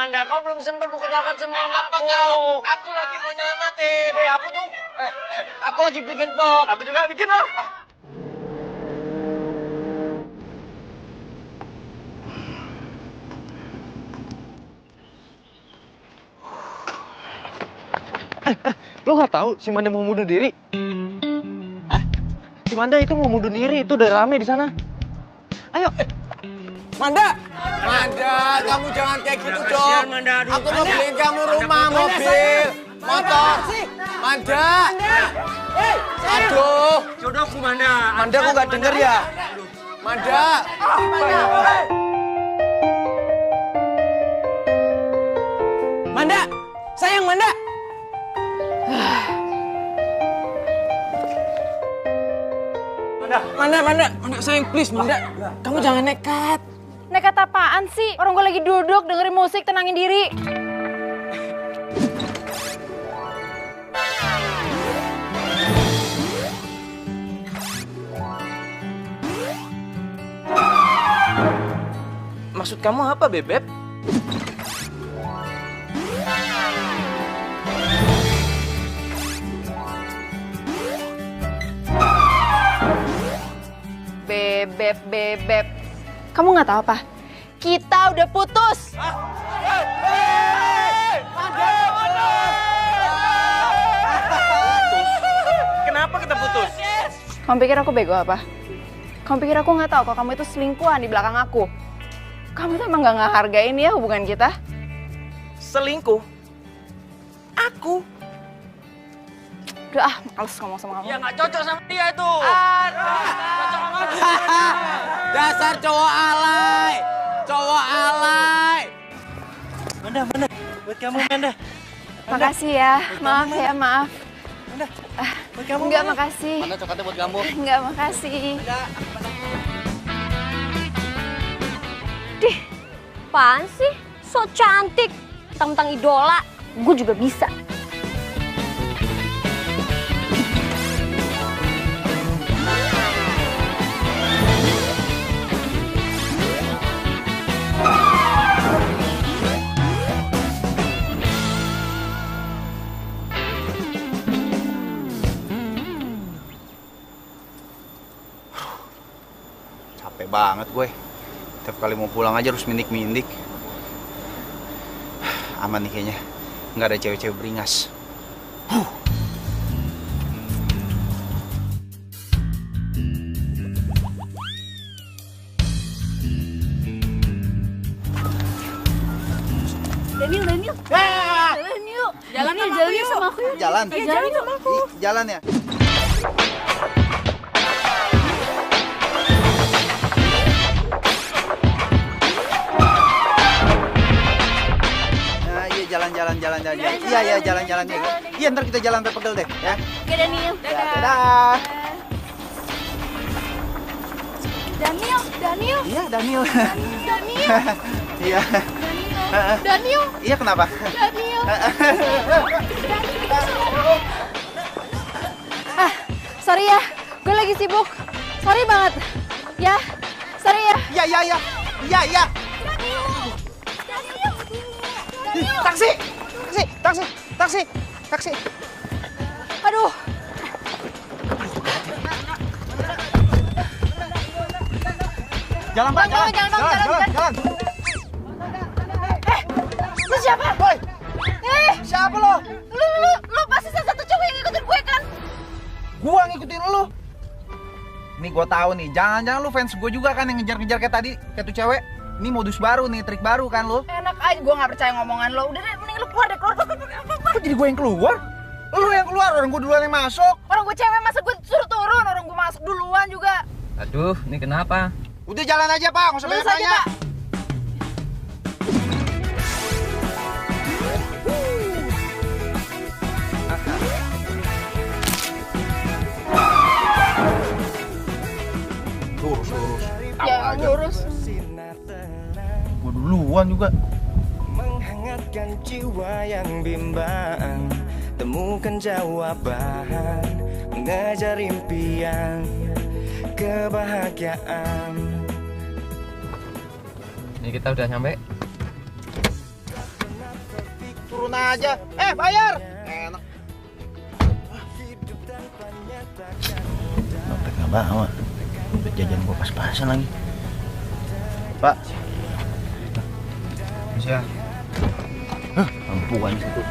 Manda, kau belum sempat mengerjakan semua aku. Aku lagi mau nyelamatin. Aku tuh, aku lagi bikin box. Aku juga bikin loh. Lo nggak tahu si Manda mau bunuh diri? Hah? Si Manda itu mau bunuh diri, itu udah rame di sana. Ayo. Manda, kamu jangan kayak gitu dong. Aku mau beliin kamu rumah, mobil, motor. Manda. Aduh. Jodohku Manda. Manda kok nggak denger ya? Manda. Manda, sayang Manda. Manda, sayang please Manda. Kamu jangan nekat. Nekat apaan sih? Orang gue lagi duduk dengerin musik, tenangin diri. Maksud kamu apa, Bebep? Bebep. Kamu nggak tahu apa? Kita udah putus. Kenapa kita putus? Kamu pikir aku bego apa? Kamu pikir aku nggak tahu kalau kamu itu selingkuhan di belakang aku? Kamu tuh emang nggak ngehargain ya hubungan kita? Selingkuh? Aku? Udah males ngomong sama kamu. Ya nggak cocok sama dia itu. Dasar cowok alay. Manda, buat kamu Manda. Makasih ya, maaf. Manda, buat kamu. Enggak, makasih. Manda, coklatnya buat kamu. Enggak, makasih. Dih, apaan sih? So cantik. Tentang idola, gue juga bisa. Capek banget gue. Tiap kali mau pulang aja harus mindik-mindik. Aman nih kayaknya. Nggak ada cewek-cewek beringas. Daniel. Jalan yuk sama aku. Jalan. Jalan sama aku. Jalan ya. Jalan. Iya, jalan ya. Iya, ntar kita jalan sampai pegel deh, ya. Oke, Daniel. Dadah. Daniel. Iya, Daniel. Iya. Daniel. Iya, kenapa? Daniel. Sorry ya, gue lagi sibuk. Sorry banget. Ya, sorry ya. Iya. Taksi. Aduh. Jalan, Pak. Jalan. Lu siapa? Woi. Siapa lo? Lu pasti salah satu cowok yang ngikutin gue kan? Gua ngikutin lu. Nih gua tahu nih, jangan-jangan lu fans gue juga kan yang ngejar-ngejar kayak tadi, kayak tuh cewek. Ini modus baru nih, trik baru kan lu. Enak aja, gue gak percaya ngomongan lo. Udah deh, mending lu keluar deh. Kok jadi gue yang keluar? Lu yang keluar, orang gue duluan yang masuk. Orang gue cewek, masa gue suruh turun? Orang gue masuk duluan juga. Aduh, ini kenapa? Udah jalan aja, Pak, nggak usah banyak Lurus aja, tanya. Pak. Lurus. Tahu Ya, aja. lurus. Gue duluan juga. Menghangatkan jiwa yang bimbang, temukan jawaban, mengejar impian, kebahagiaan. Ini kita udah nyampe. turun aja. Bayar. Enak. Dompet nggak bawa. Dompet jajan gua pas-pasan lagi. Pak. Bisa. Ampuan situ.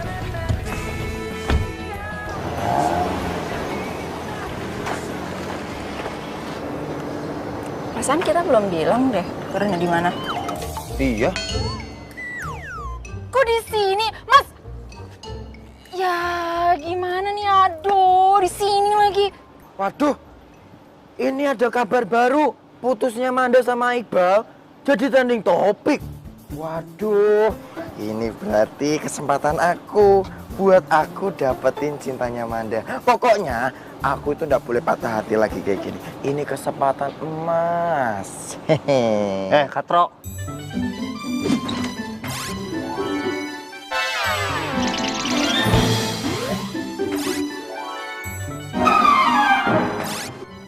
Perasaan kita belum bilang deh turunnya di mana. Iya. Kok di sini, Mas? Ya gimana nih? Aduh, di sini lagi. Waduh, ini ada kabar baru. Putusnya Manda sama Iqbal jadi trending topik. Waduh, ini berarti kesempatan aku buat aku dapetin cintanya Manda. Pokoknya aku itu nggak boleh patah hati lagi kayak gini. Ini kesempatan emas. Hehe. Katro.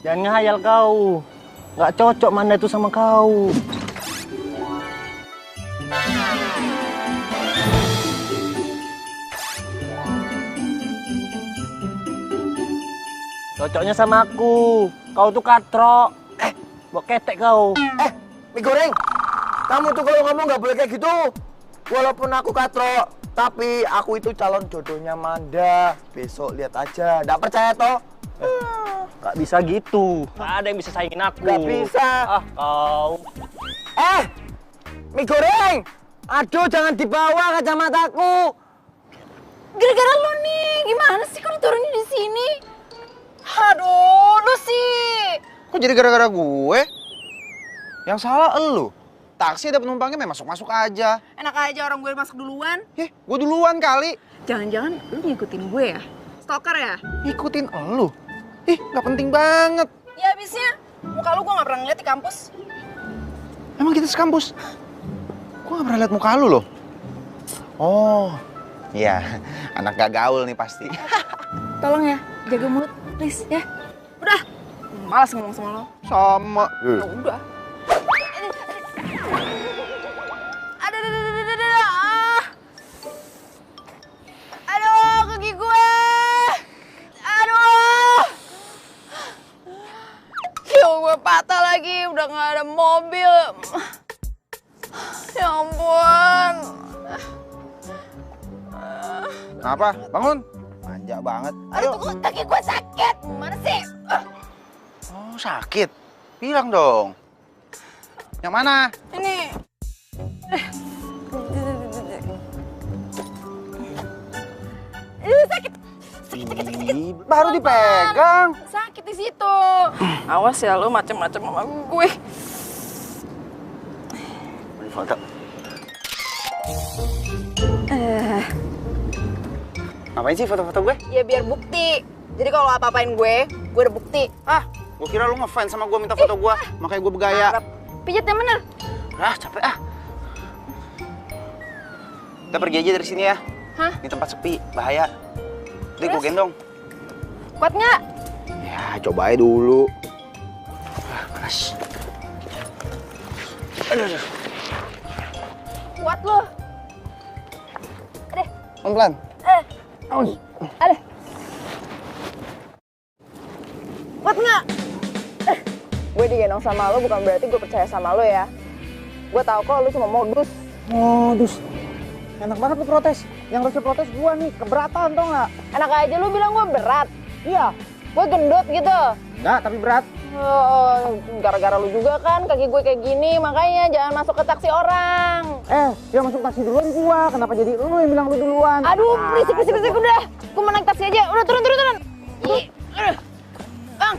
Jangan ngehayal kau. Nggak cocok Manda itu sama kau. Cocoknya sama aku. Kau tuh katro. Bawa ketek kau. Mie goreng, kamu tuh kalau ngomong nggak boleh kayak gitu. Walaupun aku katro, tapi aku itu calon jodohnya Manda. Besok lihat aja. Nggak percaya toh? Nggak bisa gitu. Nggak ada yang bisa saingin aku. Nggak bisa. Ah, kau. Mie goreng, aduh jangan dibawa kacamataku. Gara-gara lo nih, gimana sih kalau turunnya di sini? Aduh, lu sih. Kok jadi gara-gara gue? Yang salah elu. Taksi ada penumpangnya main masuk-masuk aja. Enak aja orang gue masuk duluan. Gue duluan kali. Jangan-jangan lu ngikutin gue ya? Stalker ya? Ngikutin elu. Nggak penting banget. Ya abisnya, muka lu gue gak pernah ngeliat di kampus. Emang kita sekampus? Gue nggak pernah lihat muka lu loh. Oh, iya. Anak gak gaul nih pasti. Tolong ya, jaga mulut, please ya. Udah, malas ngomong sama lo. Sama. Ya udah. Aduh, kaki gue. Aduh. Yo, gue patah lagi, udah gak ada mobil. Ya ampun. Kenapa? Bangun. Manja banget. Aduh, tunggu, kaki gue sakit. Gimana sih? Oh, sakit. Bilang dong. Yang mana? Ini. Sakit. Baru dipegang. Sakit di situ. Awas ya lu macem-macem sama gue. Foto. Ngapain sih foto-foto gue? Ya biar bukti. Jadi kalau apa-apain gue udah bukti. Gue kira lu ngefans sama gue minta foto gue, makanya gue bergaya. Pijat yang bener. Capek Kita pergi aja dari sini ya. Hah? Ini tempat sepi, bahaya. Nanti gue gendong. Kuat nggak? Ya, coba aja dulu. Panas. Aduh. Kuat lo. Adeh. Pelan-pelan. Adeh. Kuat nggak? Gue digendong sama lo bukan berarti gue percaya sama lo ya. Gue tahu kok lo cuma modus. Modus. Enak banget lu protes. Yang harusnya protes gua nih, keberatan tau nggak? Enak aja lu bilang gue berat. Iya. Gue gendut gitu. Enggak, tapi berat. Gara-gara lu juga kan kaki gue kayak gini, makanya jangan masuk ke taksi orang. Ya masuk taksi duluan gua. Kenapa jadi lu yang bilang lu duluan? Aduh, berisik udah. Gue mau naik taksi aja. Udah turun. Ih, Bang.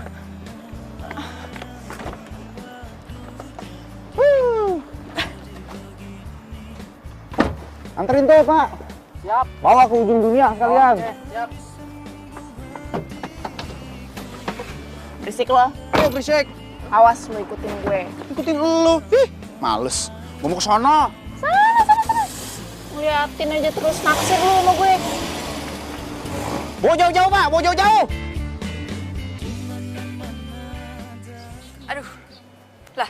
Anterin tuh, Pak. Siap. Bawa ke ujung dunia sekalian. Oke, siap. Berisik lo. Berisik. Awas lu ikutin gue. Ikutin lu. Males. Gue mau ke sono. Sana. Liatin aja terus naksir lu sama gue. Bawa jauh-jauh, Pak. Bawa jauh-jauh. Aduh. Lah,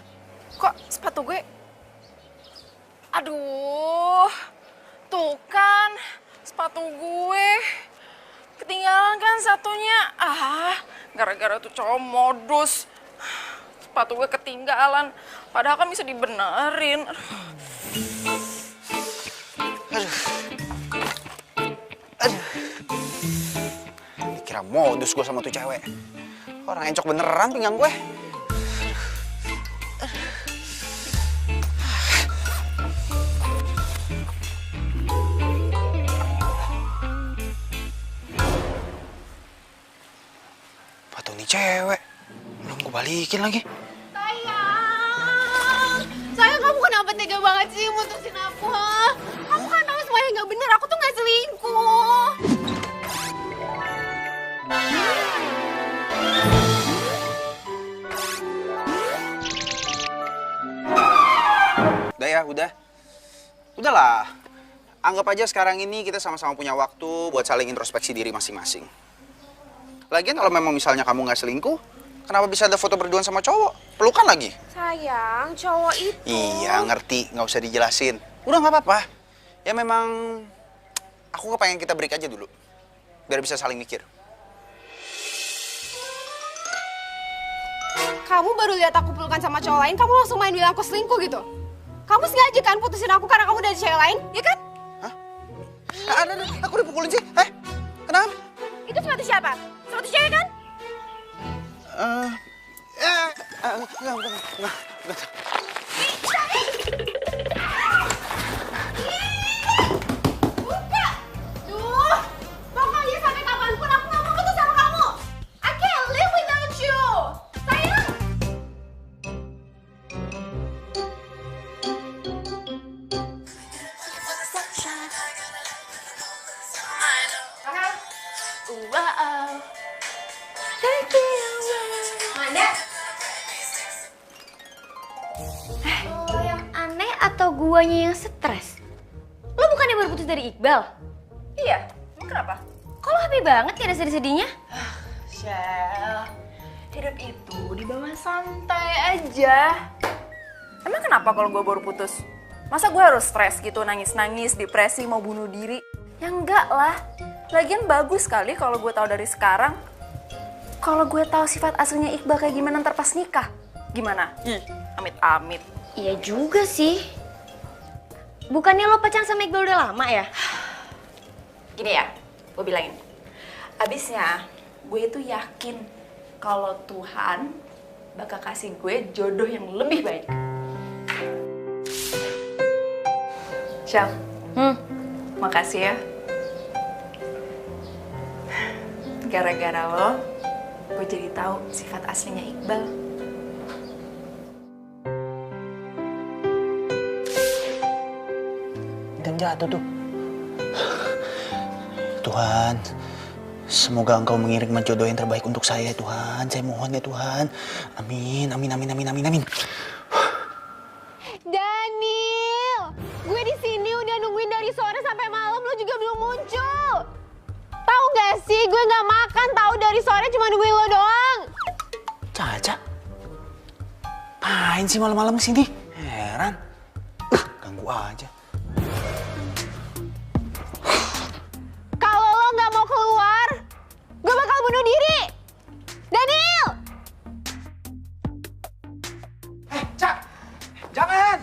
kok sepatu gue? Aduh. Tuh kan, Sepatu gue ketinggalan kan satunya. Gara-gara tuh cowok modus. Sepatu gue ketinggalan. Padahal kan bisa dibenerin. Dikira modus gue sama tuh cewek. Orang encok beneran pinggang gue. Patuh nih cewek. Belum gue balikin lagi. Sayang, kamu kenapa tega banget sih mutusin aku, ha? Kamu kan tahu semuanya nggak bener, aku tuh nggak selingkuh. Udah ya, udah. Udahlah. Anggap aja sekarang ini kita sama-sama punya waktu buat saling introspeksi diri masing-masing. Lagian kalau memang misalnya kamu nggak selingkuh, kenapa bisa ada foto berduaan sama cowok? Pelukan lagi. Sayang, cowok itu... Iya, ngerti. Nggak usah dijelasin. Udah nggak apa-apa. Ya memang aku kepengen kita break aja dulu. Biar bisa saling mikir. Kamu baru lihat aku pelukan sama cowok lain, kamu langsung main bilang aku selingkuh gitu? Kamu sengaja kan putusin aku karena kamu udah ada cewek lain, ya kan? Hah? Ada, aku dipukulin sih. Kenapa? Itu sepatu siapa? Sepatu cewek kan? Enggak. Buka! Duh, pokoknya sampai kapanpun aku nggak mau putus sama kamu. I can't live without you. Sayang. Manda. Lo yang aneh atau guanya yang stres? Lo bukannya baru putus dari Iqbal? Iya, emang kenapa? Kok lo happy banget gak ada sedih-sedihnya? Shell, hidup itu dibawa santai aja. Emang kenapa kalau gue baru putus? Masa gue harus stres gitu, nangis-nangis, depresi, mau bunuh diri? Ya enggak lah. Lagian bagus sekali kalau gue tahu dari sekarang. Kalau gue tahu sifat aslinya Iqbal kayak gimana ntar pas nikah. Gimana? Amit-amit. Iya juga sih. Bukannya lo pacaran sama Iqbal udah lama ya? Gini ya, gue bilangin. Abisnya, gue itu yakin kalau Tuhan bakal kasih gue jodoh yang lebih baik. Shell, makasih ya. Gara-gara lo, gue jadi tahu sifat aslinya Iqbal. Dan jatuh tuh. Tuhan, semoga Engkau mengirimkan jodoh yang terbaik untuk saya, Tuhan. Saya mohon ya Tuhan. Amin. Daniel, gue di sini udah nungguin dari sore sampai malam, lo juga belum muncul. Tahu nggak sih, gue nggak makan tahu dari sore cuma nungguin lo doang. Caca, ngapain sih malam-malam kesini? Heran. Ganggu aja. Kalau lo nggak mau keluar, gue bakal bunuh diri. Daniel! Cak, jangan.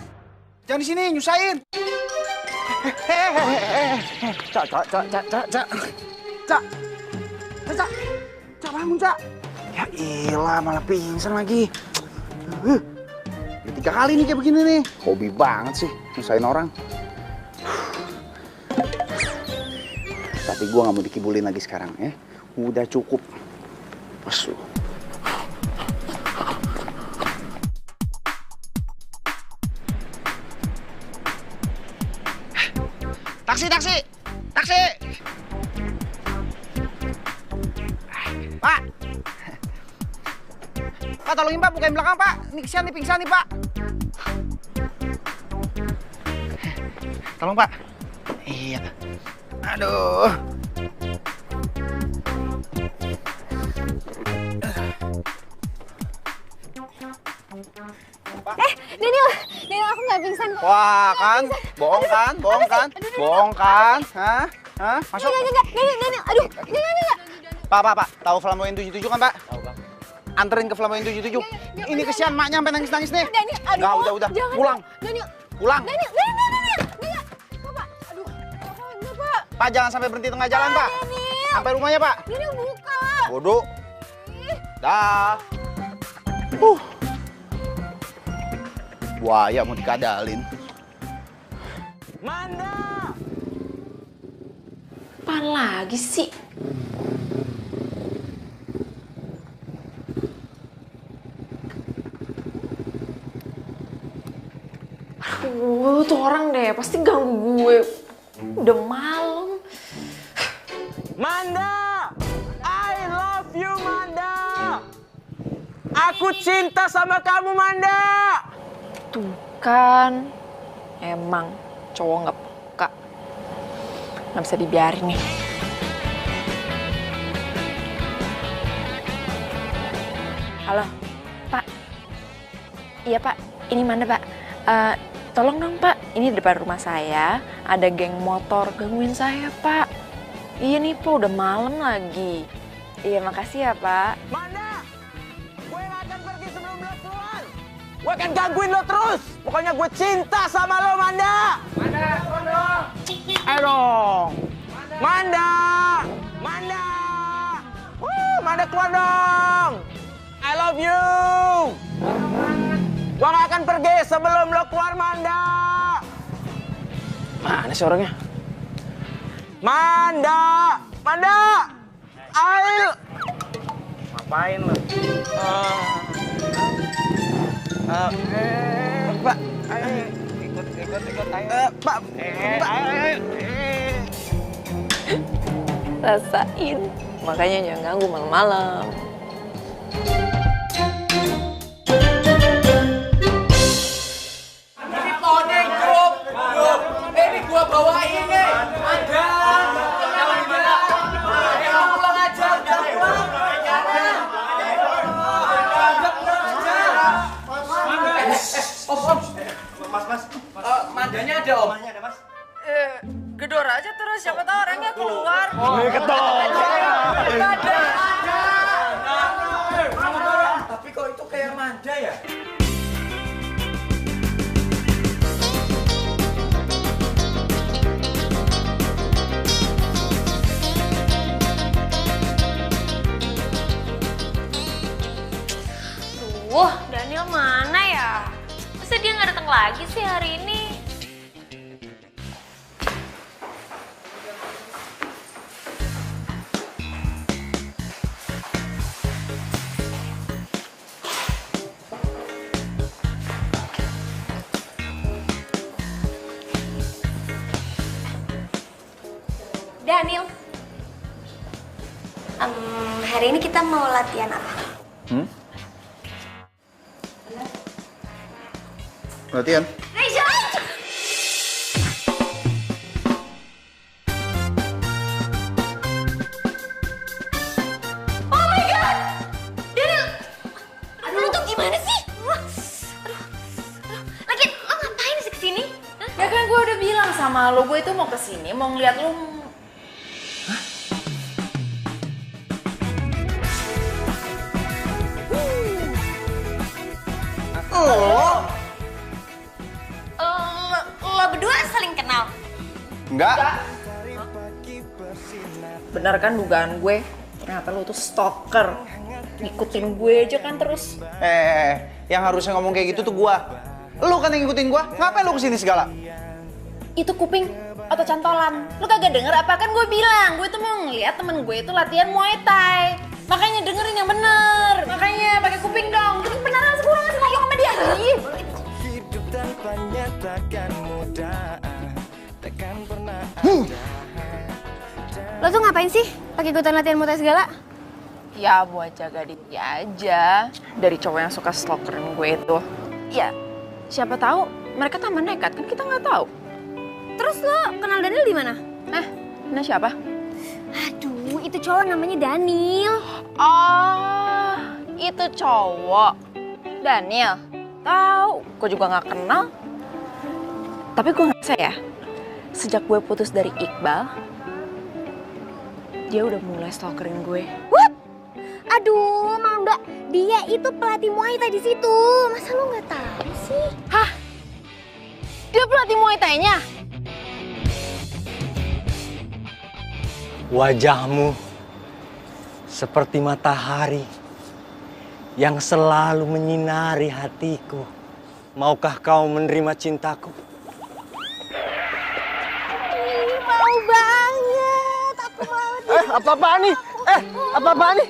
Jangan di sini nyusahin. Cak, bangun, Cak. Ya ilah, malah pingsan lagi. Udah 3 kali nih kayak begini nih. Hobi banget sih nyusahin orang. Tapi gua nggak mau dikibulin lagi sekarang ya. Udah cukup. Pas lu. Taksi! Pak! Pak, tolongin Pak, bukain belakang Pak. Ini kesian nih, pingsan nih Pak. Tolong Pak. Iya. Aduh. Daniel aku nggak pingsan kok. Wah kan, bohong kan? Hah? Hah? Masuk. Enggak, Daniel. Aduh, enggak. Pak. Tahu Flamboyan 77 kan, Pak? Tahu, Bang. Anterin ke Flamboyan 77. Ini kesian maknya sampai nangis-nangis nih. Daniel, aduh. Udah. Jangan, Pulang. Daniel. Pulang. Daniel. Enggak. Pak. Aduh. Enggak, Pak. Pak, jangan sampai berhenti tengah jalan, Pak. Daniel. Sampai rumahnya, Pak. Daniel buka. Bodoh. Dah. Buaya mau dikadalin. Manda! Apaan lagi sih? Aduh, tuh orang deh, pasti ganggu gue. Udah malam. Manda! I love you, Manda! Aku cinta sama kamu, Manda! Tuh kan, emang cowok nggak peka. Nggak bisa dibiarin nih. Halo, Pak. Iya, Pak. Ini mana, Pak? Tolong dong, Pak. Ini di depan rumah saya. Ada geng motor gangguin saya, Pak. Iya nih, Pak. Udah malam lagi. Iya, makasih ya, Pak. Manda! Gue gak akan pergi sebelum lo keluar! Gue akan gangguin lo terus! Pokoknya gue cinta sama lo, Manda! Manda, keluar dong! Ayo dong! Manda! Manda! Manda keluar dong! I love you! Gue gak akan pergi sebelum lo keluar, Manda! Mana sih orangnya? Manda! Manda! Ail! Ngapain lo? Pak, ayo ikut ayo. Pak, Rasain. Makanya jangan ganggu malam-malam. ini Tony Group. Ini gua bawain nih. Ada. Pulang aja, udah pulang. Mas. Mandanya ada, Om. Gedor aja terus, siapa tahu orangnya keluar. Tapi kok itu kayak Manda ya? Wah, Daniel mana ya? Masa dia nggak datang lagi sih hari ini? Daniel, hari ini kita mau latihan apa? Latihan. Reja! Oh my god! Daniel! Aduh, lu tuh gimana sih? Aduh. Lagi, lo ngapain sih kesini? Hah? Ya kan gue udah bilang sama lo, gue itu mau kesini, mau ngeliat lo. Lo berdua saling kenal? Enggak. Bener kan dugaan gue? Ternyata lo tuh stalker. Ngikutin gue aja kan terus. Yang harusnya ngomong kayak gitu tuh gua. Lu kan yang ngikutin gua. Ngapain lu kesini segala? Itu kuping atau cantolan? Lu kagak denger apa kan gue bilang? Gue tuh mau ngeliat temen gue itu latihan Muay Thai. Makanya dengerin yang bener. Makanya pakai kuping dong. Jadi beneran sekurang ngasih ngomong sama dia. Ih. Hidup tanpa nyatakan mudah, takkan pernah Lo tuh ngapain sih? Pakai ikutan latihan Muay Thai segala? Ya buat jaga diri aja dari cowok yang suka stalkerin gue itu. Ya siapa tahu mereka tambah nekat kan kita nggak tahu. Terus lo kenal Daniel di mana? Nah siapa? Aduh, itu cowok namanya Daniel. Oh itu cowok Daniel. Tahu, gue juga nggak kenal. Tapi gue ngerasa ya, sejak gue putus dari Iqbal, dia udah mulai stalkerin gue. What? Aduh, Manda, dia itu pelatih Muay Thai di situ. Masa lo nggak tahu sih? Hah? Dia pelatih Muay Thai-nya? Wajahmu seperti matahari yang selalu menyinari hatiku. Maukah kau menerima cintaku? Ih, mau banget. Aku mau. Apa-apaan nih? Apa-apaan nih?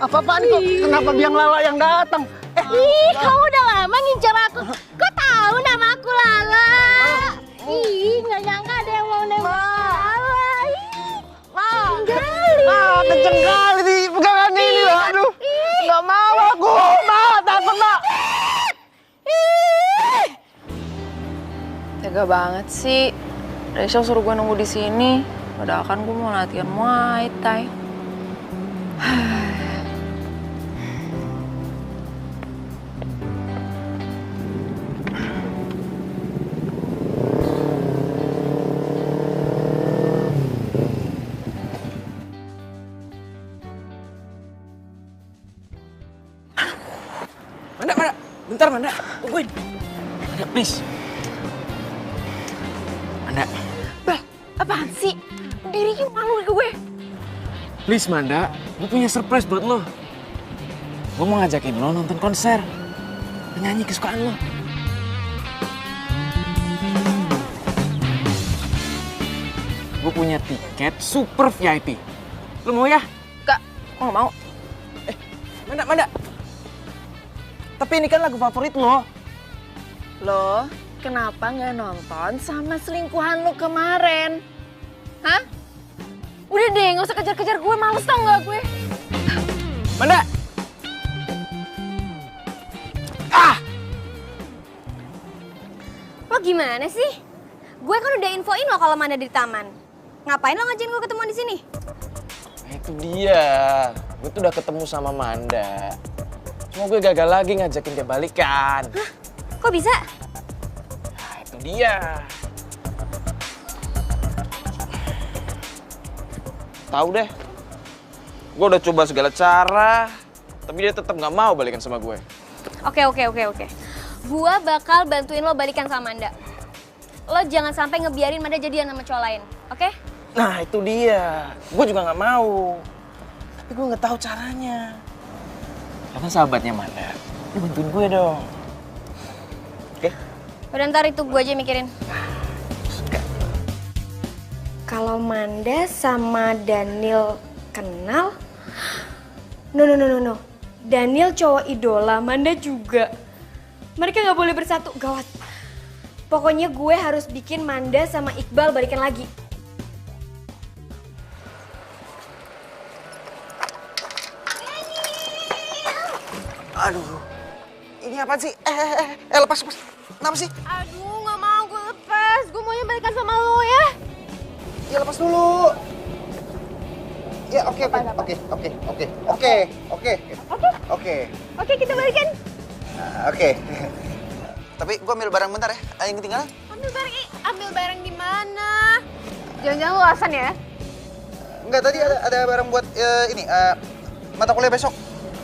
Apa-apaan kok? Kenapa biang lala yang datang? Ih, kamu udah lama ngincar aku. Kok tahu nama aku Lala? Ih, nggak nyangka ada yang mau nembak Lala. Ih, Kenceng kali nih pegangan ini loh. Aduh, nggak mau aku. Takut, Mak. Tega banget sih. Rachel suruh gue nunggu di sini. Padahal kan gue mau latihan Muay Thai. Manda, bentar Manda, tungguin. Manda, please. Manda, Bah, apaan sih? Dirinya malu gue. please Manda, gue punya surprise buat lo. Gue mau ngajakin lo nonton konser penyanyi kesukaan lo. Gue punya tiket super VIP. Lo mau ya? Enggak, gue gak mau. Manda. Tapi ini kan lagu favorit lo. Lo kenapa nggak nonton sama selingkuhan lo kemarin? Hah? Udah deh, nggak usah kejar-kejar gue, males tau nggak gue? Manda! lo gimana sih? Gue kan udah infoin lo kalau Manda di taman. Ngapain lo ngajakin gue ketemu di sini? Nah, itu dia. Gue tuh udah ketemu sama Manda. Cuma gue gagal lagi ngajakin dia balikan. Hah? Kok bisa? Nah, itu dia. Tahu deh. Gue udah coba segala cara, tapi dia tetap nggak mau balikan sama gue. Oke. Gue bakal bantuin lo balikan sama Manda. Lo jangan sampai ngebiarin Manda jadian sama cowok lain, oke? Nah, itu dia. Gue juga nggak mau. Tapi gue nggak tahu caranya. Karena sahabatnya Manda, dia bantuin gue dong. Oke? Udah ntar itu gue aja mikirin. Kalau Manda sama Daniel kenal? No. Daniel cowok idola, Manda juga. Mereka nggak boleh bersatu, gawat. Pokoknya gue harus bikin Manda sama Iqbal balikan lagi. Aduh, ini apa sih? Lepas. Kenapa sih? Aduh, nggak mau gue lepas. Gue maunya balikan sama lo ya. Ya lepas dulu. Ya oke. Oke, kita balikan. Oke. Tapi gua ambil barang bentar ya. Yang ketinggalan? Ambil barang di mana? Jangan-jangan lo alasan ya? Enggak, tadi ada barang buat ini mata kuliah besok.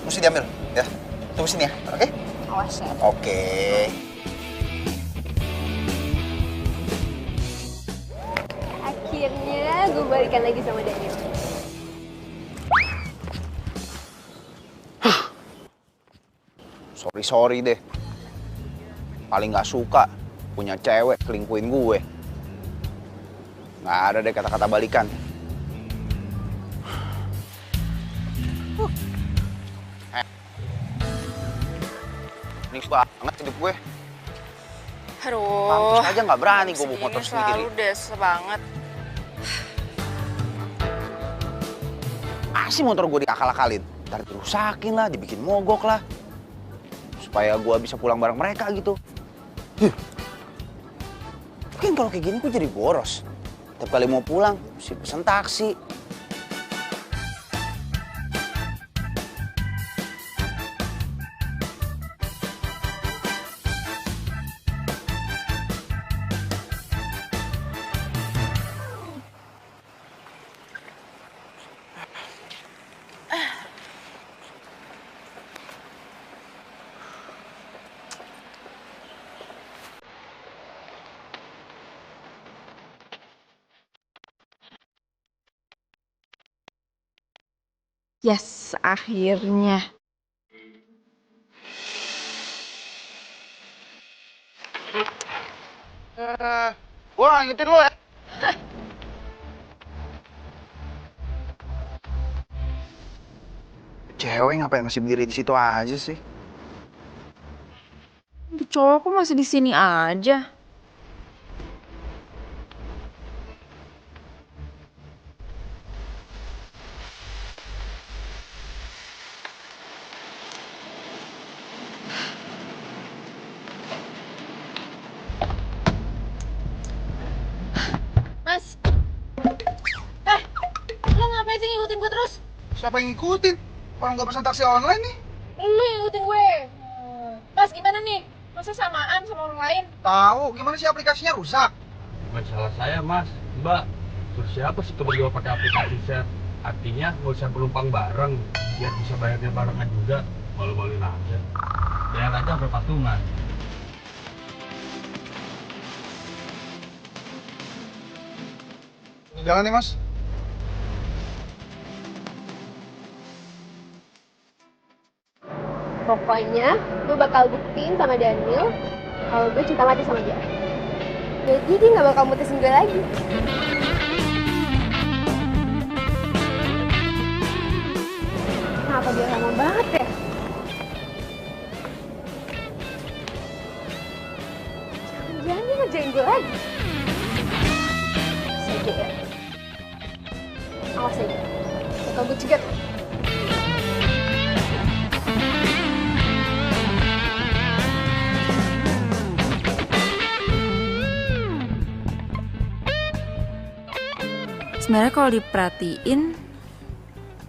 Mesti diambil ya. Tunggu sini ya. Oke? Awas ya. Oke. Akhirnya gue balikan lagi sama Daniel. Sorry deh. Paling nggak suka punya cewek selingkuhin gue. Nggak ada deh kata-kata balikan. Ini banget hidup gue. Aduh. Kampus aja nggak berani gue bawa motor sendiri. Selalu deh, susah banget. Asih motor gue diakal-akalin. Ntar dirusakin lah, dibikin mogok lah. Supaya gue bisa pulang bareng mereka gitu. Mungkin kalau kayak gini gue jadi boros. Tiap kali mau pulang, mesti pesen taksi. Yes, akhirnya. Gua ngikutin lu ya. Cewek ngapain masih berdiri di situ aja sih? Tuh cowok kok masih di sini aja. Mas. Lo ngapain sih ngikutin gue terus? Siapa yang ngikutin? Orang gak pesan taksi online nih. Lu yang ngikutin gue. Mas, gimana nih? Masa samaan sama orang lain? Tahu, gimana sih aplikasinya rusak? Bukan salah saya, Mas. Mbak, terus siapa sih berdua pakai aplikasi share? Artinya nggak usah penumpang bareng, biar bisa bayarnya barengan juga. Malu-maluin aja. Bayar aja sampai patungan. Jalan nih, Mas. Pokoknya gue bakal buktiin sama Daniel kalau gue cinta mati sama dia. Jadi dia gak bakal mutusin gue lagi. Kenapa dia lama banget ya? Jangan dia ngerjain gue lagi. Saja ya. Awas aja. Bakal gue cegat. Sebenarnya kalau diperhatiin,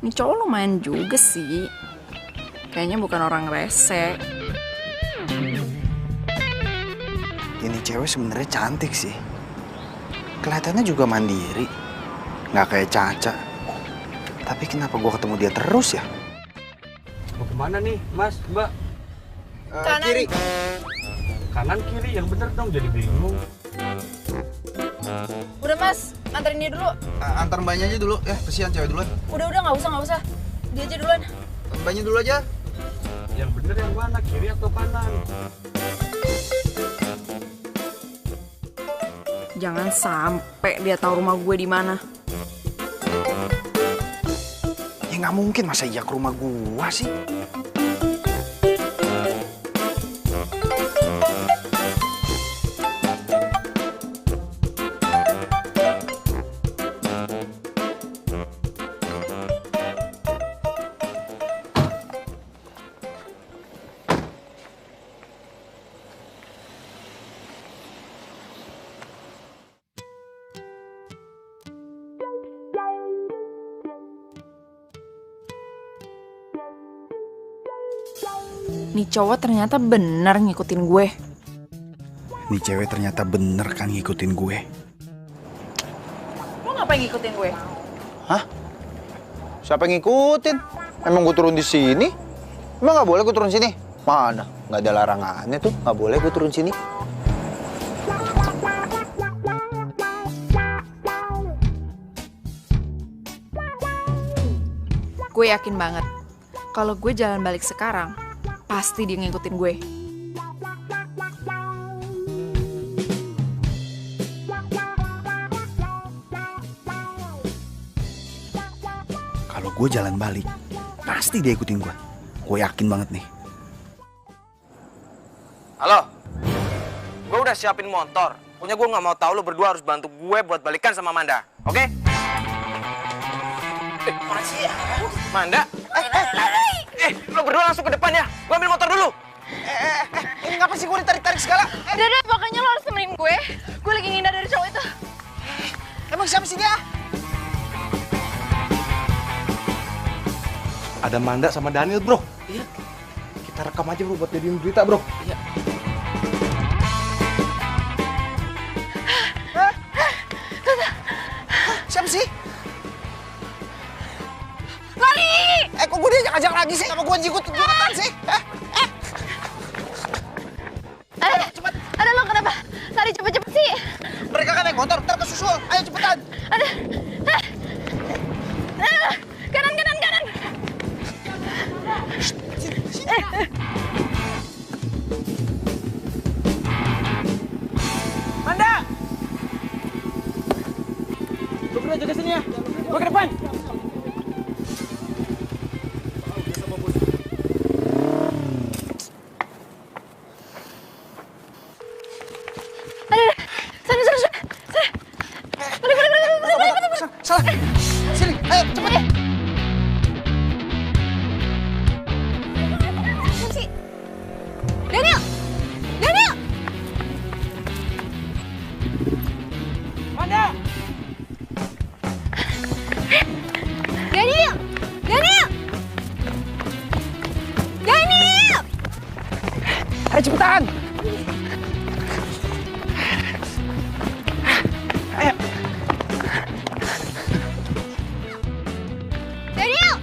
ini cowok lumayan juga sih. Kayaknya bukan orang rese. Ini cewek sebenarnya cantik sih. Kelihatannya juga mandiri. Nggak kayak Caca. Tapi kenapa gua ketemu dia terus ya? Mau kemana nih, Mas, Mbak? Kanan. Kiri. Kanan kiri yang bener dong, jadi bingung. Udah mas, anterin dia dulu. Antar mbaknya aja dulu. Ya, kesian cewek duluan. Udah nggak usah. Dia aja duluan. Mbaknya dulu aja. Yang bener yang mana, kiri atau kanan? Jangan sampai dia tahu rumah gue di mana. Ya nggak mungkin, masa iya ke rumah gua sih? Nih cowok ternyata benar ngikutin gue. Nih cewek ternyata bener kan ngikutin gue. Lo ngapain ngikutin gue? Hah? Siapa yang ngikutin? Emang gue turun di sini? Emang nggak boleh gue turun sini? Mana? Nggak ada larangannya tuh. Nggak boleh gue turun sini. Gue yakin banget. Kalau gue jalan balik sekarang, pasti dia ngikutin gue. Kalau gue jalan balik, pasti dia ikutin gue. Gue yakin banget nih. Halo, gue udah siapin motor. Pokoknya gue nggak mau tahu lo berdua harus bantu gue buat balikan sama Manda, oke? Mana sih? Manda? Lo berdua langsung ke depan ya. Gue ambil motor dulu. Ini ngapa sih gue ditarik-tarik segala? Udah, pokoknya lo harus temenin gue. Gue lagi ngindar dari cowok itu. Emang siapa sih dia? Ada Manda sama Daniel, bro. Iya. Kita rekam aja, bro, buat jadiin berita, bro. Iya. Siapa sih? Lari! Kok gue diajak-ajak lagi sih? Kenapa gue jikut-jikutan sih? Cepat. Ada lo kenapa? Lari cepet-cepet sih. Mereka kan naik motor, ntar kesusul. Ayo cepetan. Ada. Kanan. Ayo cepetan. Ayo. Daniel!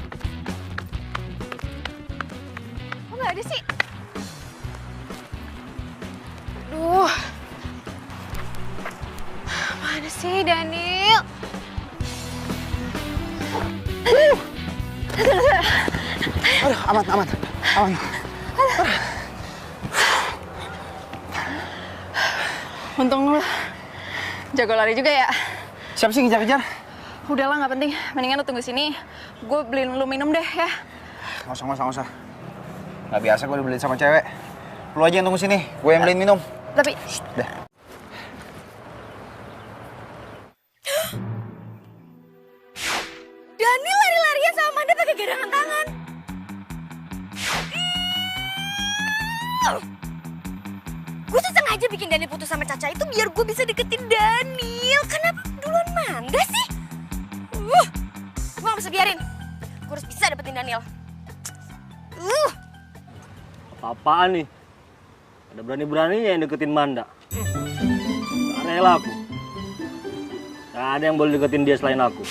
Kok nggak ada sih? Aduh. Mana sih Daniel? Aduh, aman. Untung lu jago lari juga ya. Siapa sih ngejar-ngejar? Udahlah nggak penting. Mendingan lu tunggu sini. Gue beliin lu minum deh ya. Nggak usah. Nggak biasa gue dibeliin sama cewek. Lu aja yang tunggu sini, gue yang beliin minum. Tapi Dah. Daniel lari-larian sama Manda pakai gerangan tangan. Gue tuh sengaja bikin Daniel putus sama Caca itu biar gue bisa deketin Daniel. Kenapa duluan Manda sih? Gue gak bisa biarin. Gue harus bisa dapetin Daniel. Apa-apaan nih? Ada berani-beraninya yang deketin Manda. Gak rela aku. Gak ada yang boleh deketin dia selain aku.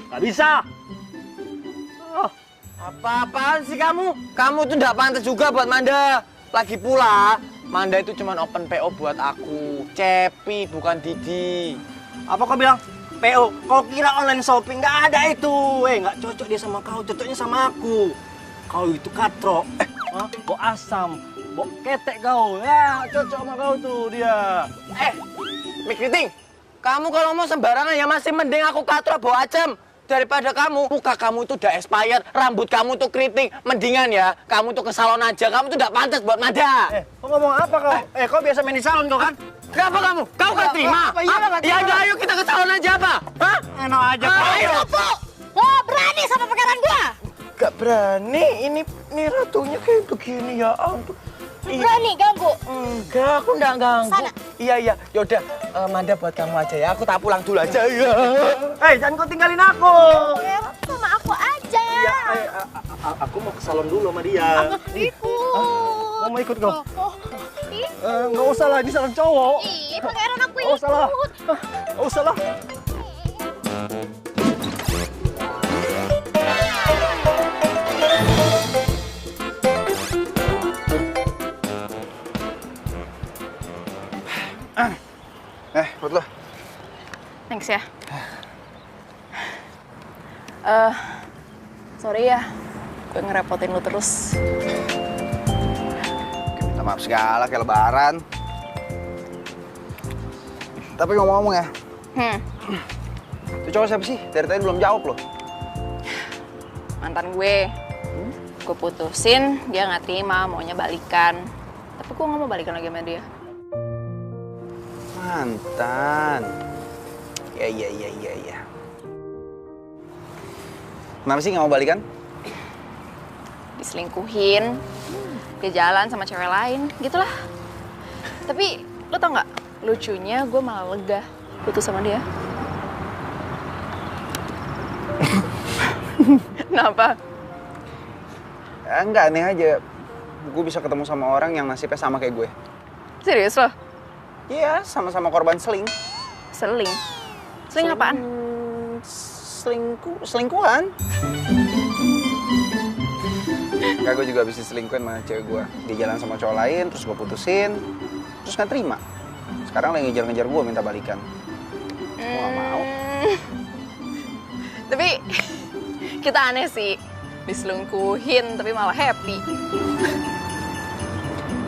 Gak bisa! Apa-apaan sih kamu? Kamu tuh nggak pantas juga buat Manda. Lagi pula, Manda itu cuma open PO buat aku. Cepi, bukan Didi. Apa kau bilang? PO? Kau kira online shopping? Gak ada itu. Gak cocok dia sama kau, cocoknya sama aku. Kau itu katro. Bau asam, bau ketek kau. Ya, cocok sama kau tuh dia. Mik Kriting, kamu kalau mau sembarangan ya masih mending aku katro bawa acem. Daripada kamu, muka kamu itu udah expired, rambut kamu tuh keriting. Mendingan ya, kamu tuh ke salon aja. Kamu tuh udah pantas buat Manda. Kau ngomong apa kau? Kau biasa main di salon kau kan? Kenapa kamu? Kau gak terima? Ya udah, ayo kita ke salon aja apa? Hah? Enak aja kau. Ayo. Lo berani sama pegangan gue? Gak berani, ini ratunya kayak begini ya ampun. Berani ganggu? Enggak, aku enggak ganggu. Sana. Iya. Yaudah, Manda buat kamu aja ya. Aku tak pulang dulu aja ya. Jangan kau tinggalin aku. Pangeran sama aku aja. Aku mau ke salon dulu sama dia. Ikut. Kau mau ikut kau? Ikut. Nggak usah lah, ini salon cowok. Ih, pangeran aku Nggak usah lah. ikut. Nggak usah lah. Buat lo. thanks ya. Sorry ya, gue ngerepotin lu terus. Minta maaf segala kayak lebaran. Tapi ngomong-ngomong ya, itu cowok siapa sih? Dari tadi belum jawab loh. Mantan gue. Gue putusin, dia nggak terima, maunya balikan. Tapi gue nggak mau balikan lagi sama dia. Mantan. Ya. Kenapa sih nggak mau balikan? Diselingkuhin, dia jalan sama cewek lain, gitulah. Tapi lo tau nggak? Lucunya gue malah lega putus sama dia. Kenapa? Ya, enggak, aneh aja. Gue bisa ketemu sama orang yang nasibnya sama kayak gue. Serius lo? Iya, sama-sama korban seling. Seling? Seling apaan? Selingkuhan. Enggak, gue juga habis diselingkuhin sama cewek gue. Dia jalan sama cowok lain, terus gue putusin. Terus nggak terima. Sekarang lagi ngejar-ngejar gue minta balikan. Gue gak mau. Tapi kita aneh sih. Diselingkuhin tapi malah happy.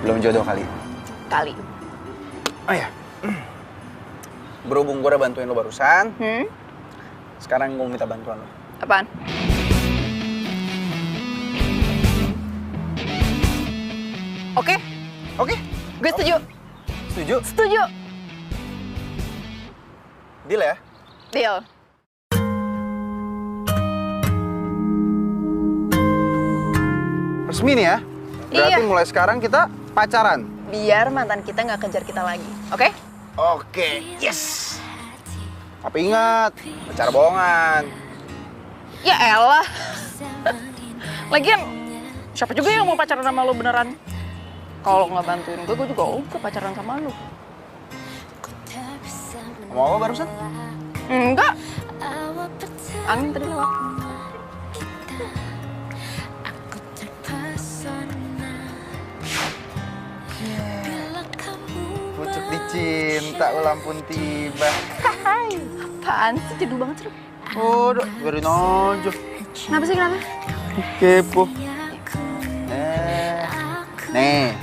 Belum jodoh kali. Kali. Oh ya. Berhubung gue udah bantuin lo barusan, sekarang gue minta bantuan lo. Apaan? Oke. Gue setuju. Setuju? Setuju. Deal ya? Deal. Resmi nih ya? Berarti Iya. mulai sekarang kita pacaran? Biar mantan kita nggak kejar kita lagi, oke? Oke, yes! Tapi ingat, pacar bohongan. Ya elah. Lagian, siapa juga yang mau pacaran sama lo beneran? Kalau nggak bantuin gue juga oke pacaran sama lu. Mau apa barusan? Enggak. Angin tadi lewat. Pucuk dicinta ulang pun tiba. Apaan sih, jadul banget sih. Udah, biarin aja. Kenapa sih, kenapa? Kepo. Nih,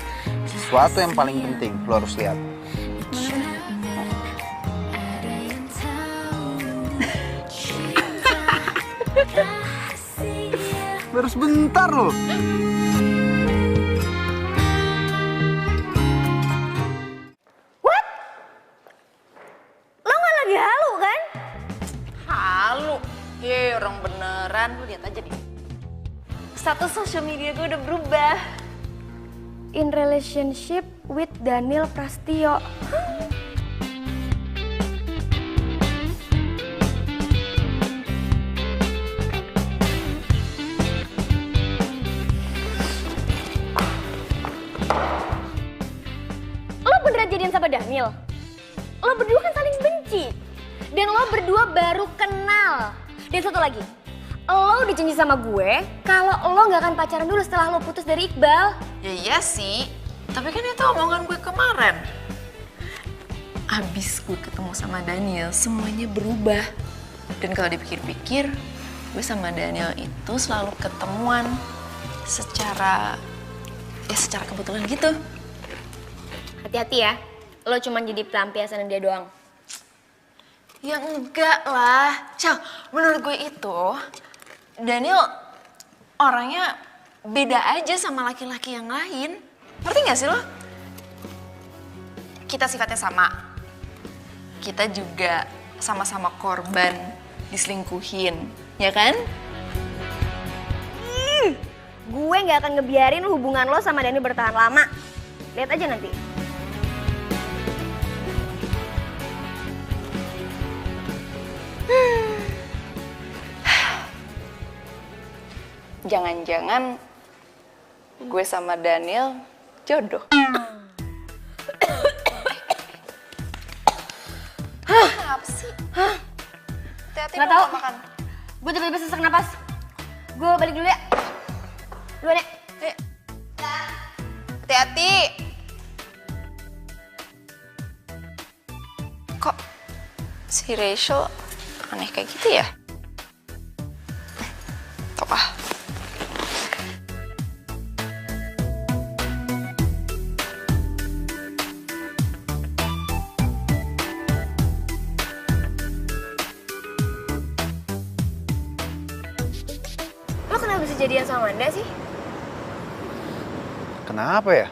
sesuatu yang paling penting lo harus lihat. Baru sebentar loh. What? Lo nggak lagi halu kan? Halu. Ye, orang beneran. Lu lihat aja nih. Status sosial media gue udah berubah. In relationship with Daniel Prastio. Lo beneran jadian sama Daniel? Lo berdua kan saling benci. Dan lo berdua baru kenal. Dan satu lagi, lo udah janji sama gue kalau lo gak akan pacaran dulu setelah lo putus dari Iqbal. Ya iya sih, tapi kan itu omongan gue kemarin. Abis gue ketemu sama Daniel, semuanya berubah. Dan kalau dipikir-pikir, gue sama Daniel itu selalu ketemuan secara kebetulan gitu. Hati-hati ya, lo cuma jadi pelampiasan dia doang. Ya enggak lah. Syah, menurut gue itu Daniel orangnya beda aja sama laki-laki yang lain. Ngerti gak sih lo? Kita sifatnya sama. Kita juga sama-sama korban diselingkuhin, ya kan? Gue gak akan ngebiarin hubungan lo sama Daniel bertahan lama. Lihat aja nanti. Jangan-jangan gue sama Daniel jodoh. Kenapa sih? Hati-hati Nggak dong tahu. makan. Gue tiba-tiba sesak napas. Gue balik dulu ya. Duluan ya. Hati-hati. Kok si Rachel aneh kayak gitu ya? Tau ah. Lo kenapa bisa jadian sama Manda sih? Kenapa ya?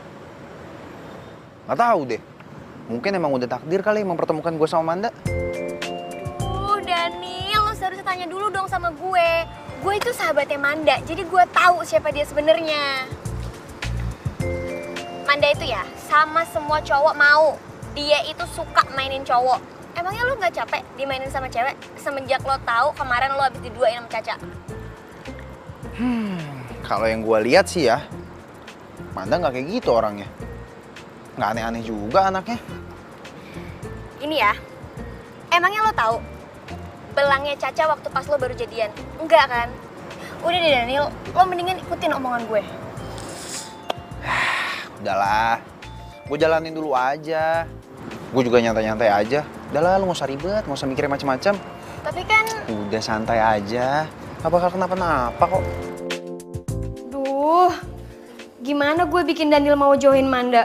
Nggak tahu deh. Mungkin emang udah takdir kali mempertemukan gue sama Manda. Daniel, lo seharusnya tanya dulu dong sama gue. Gue itu sahabatnya Manda, jadi gue tahu siapa dia sebenarnya. Manda itu ya, sama semua cowok mau. Dia itu suka mainin cowok. Emangnya lo nggak capek dimainin sama cewek semenjak lo tahu kemarin lo habis diduain sama Caca? Kalau yang gue lihat sih ya, Manda nggak kayak gitu orangnya. Nggak aneh-aneh juga anaknya. Ini ya, emangnya lo tahu belangnya Caca waktu pas lo baru jadian? Enggak kan? Udah deh Daniel, lo mendingan ikutin omongan gue. Udahlah, gue jalanin dulu aja. Gue juga nyantai-nyantai aja. Udahlah, lu nggak usah ribet, nggak usah mikirin macam-macam. Tapi kan... Udah santai aja, nggak bakal kenapa-napa kok. Duh, gimana gue bikin Daniel mau jauhin Manda?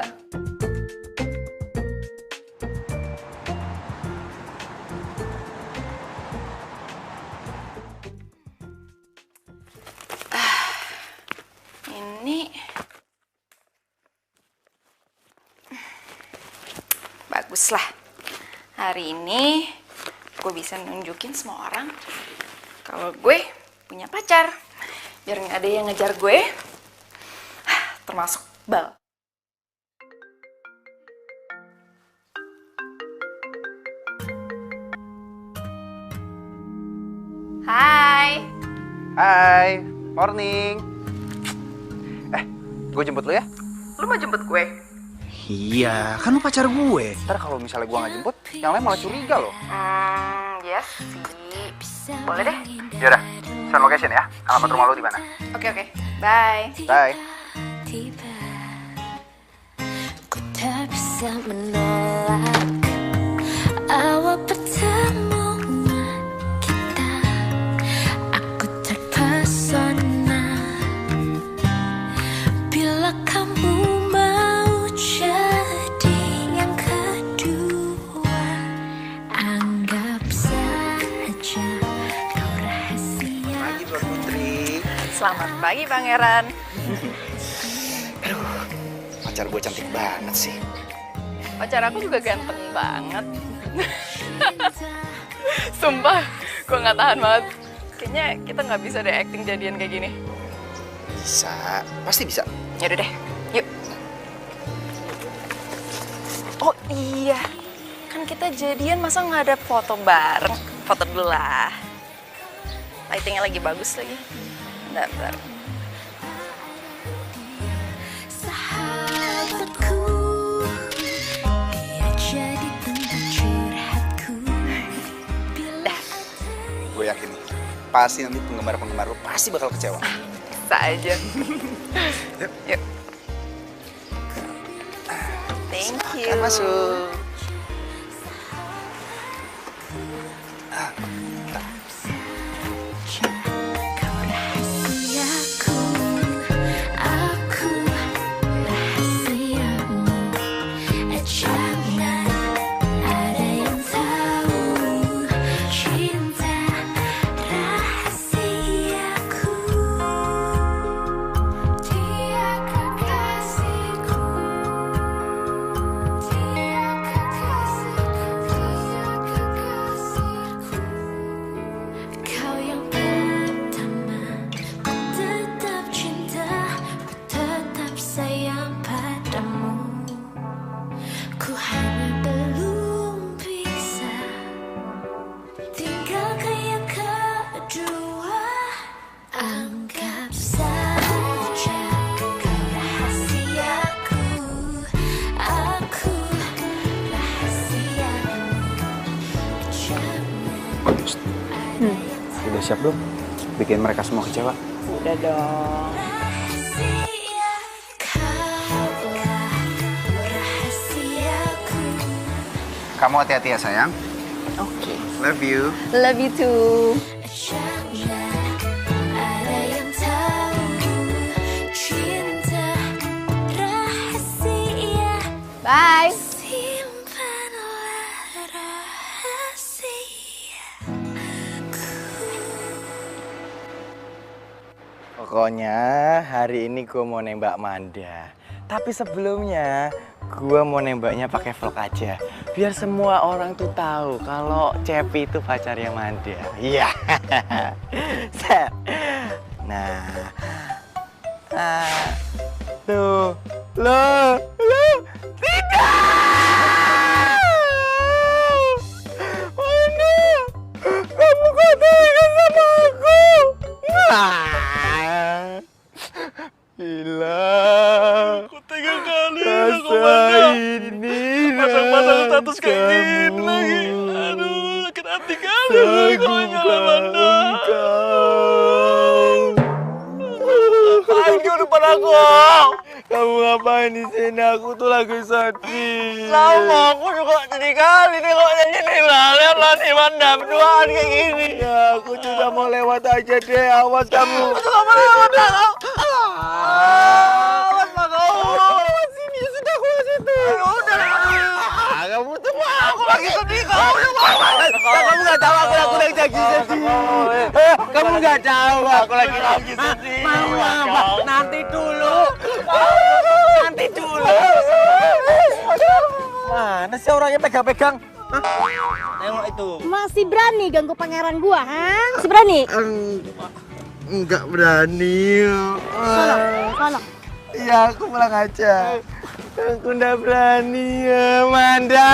Ini baguslah. Hari ini gue bisa nunjukin semua orang kalau gue punya pacar. Biar nggak ada yang ngejar gue, termasuk Bal. Hai. Hai, morning. Gue jemput lu ya? Lu mau jemput gue? Iya, kan lu pacar gue. Ntar kalau misalnya gue nggak jemput, yang lain malah curiga loh. Yes sih. Boleh deh. Yaudah, send location ya. Alamat rumah lu di mana? Oke. Bye. Bye. Tiba ku tak bisa menolak awal pertemuan kita. Aku terpesona bila kamu mau jadi yang kedua. Anggap saja kau rahasia. Pagi buat Putri. Selamat pagi pangeran. Pacar gue cantik banget sih. Pacar aku juga ganteng banget. Sumpah, gue nggak tahan banget. Kayaknya kita nggak bisa deh acting jadian kayak gini. Bisa, pasti bisa. Yaudah deh, yuk. Oh iya, kan kita jadian masa nggak ada foto bareng? Foto dulu lah. Lightingnya lagi bagus lagi. Bentar. Sahabatku, dia jadi tempat curhatku. Gue yakin nih, pasti nanti penggemar-penggemar lu pasti bakal kecewa. Bisa aja. Yuk. Thank you. Silakan masuk. Kau rahasiaku, aku rahasiamu. Jangan ada yang tahu cinta rahasiaku. Dia kekasihku, dia kekasihku, dia kekasihku. Kau yang pertama, ku tetap cinta, ku tetap sayang padamu. Ku hanya belum bisa tinggalkan yang kedua. Anggap saja kau rahasiaku, aku rahasiamu. Jangan Udah siap belum? Bikin mereka semua kecewa. Udah dong. rahasia, kaulah rahasiaku. Kamu hati-hati ya sayang. Oke. Love you. Love you too. Jangan ada yang tahu cinta rahasia. Bye. Simpanlah rahasiaku. Pokoknya hari ini gue mau nembak Manda. Tapi sebelumnya gue mau nembaknya pakai vlog aja. Biar semua orang tuh tahu kalau Cepi itu pacarnya Manda. Iya. Set. Nah. Loh. Tidak. Manda. Kamu gak tega sama aku. Gila. Aku tega kali Masa ini pasang-pasang status kayak gini lagi. Aduh, sakit hati kali kalau nyala Manda. Ayo depan aku. Kamu ngapain di sini? Aku tuh lagi sedih. Sama aku juga jadi kali nih kok nyanyi nih lah. Lihatlah nih Manda berduaan kayak gini. Ya, aku juga mau lewat aja deh. Awas kamu. Aku gak mau lewat lah kau. Awas lah kau. Sini sudah aku situ. Udah. Kamu tuh Aku lagi sedih kau. kamu nggak tahu aku lagi sedih. Kamu nggak tahu aku lagi sedih. Mau apa? Nanti dulu. Mana sih orangnya pegang-pegang? Tengok itu. Masih berani ganggu pangeran gua, ha? Masih berani? Enggak berani. Sono. Ya aku pulang aja. Aku nggak berani ya, Manda.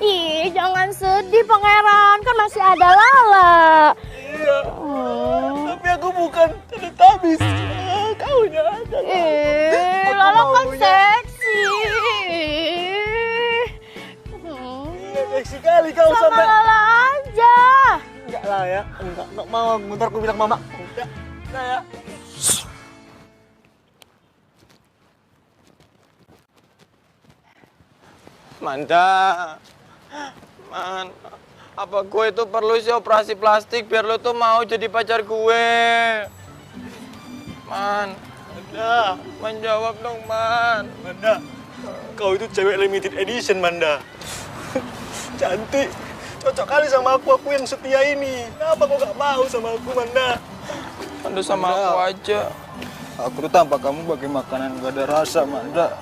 Ih, jangan sedih pangeran, kan masih ada Lala. Iya. Tapi aku bukan Teletubbies. Kau nya ada. Lala Enggak mau. Bentar aku bilang mama. Enggak ya. Manda, man, apa gue itu perlu sih operasi plastik biar lo tuh mau jadi pacar gue? Man, Manda, menjawab dong, man. Manda, kau itu cewek limited edition, Manda. Cantik, cocok kali sama aku yang setia ini. Kenapa kau gak mau sama aku, Manda? Manda sama aku aja. Aku tuh tanpa kamu bagai makanan gak ada rasa, Manda.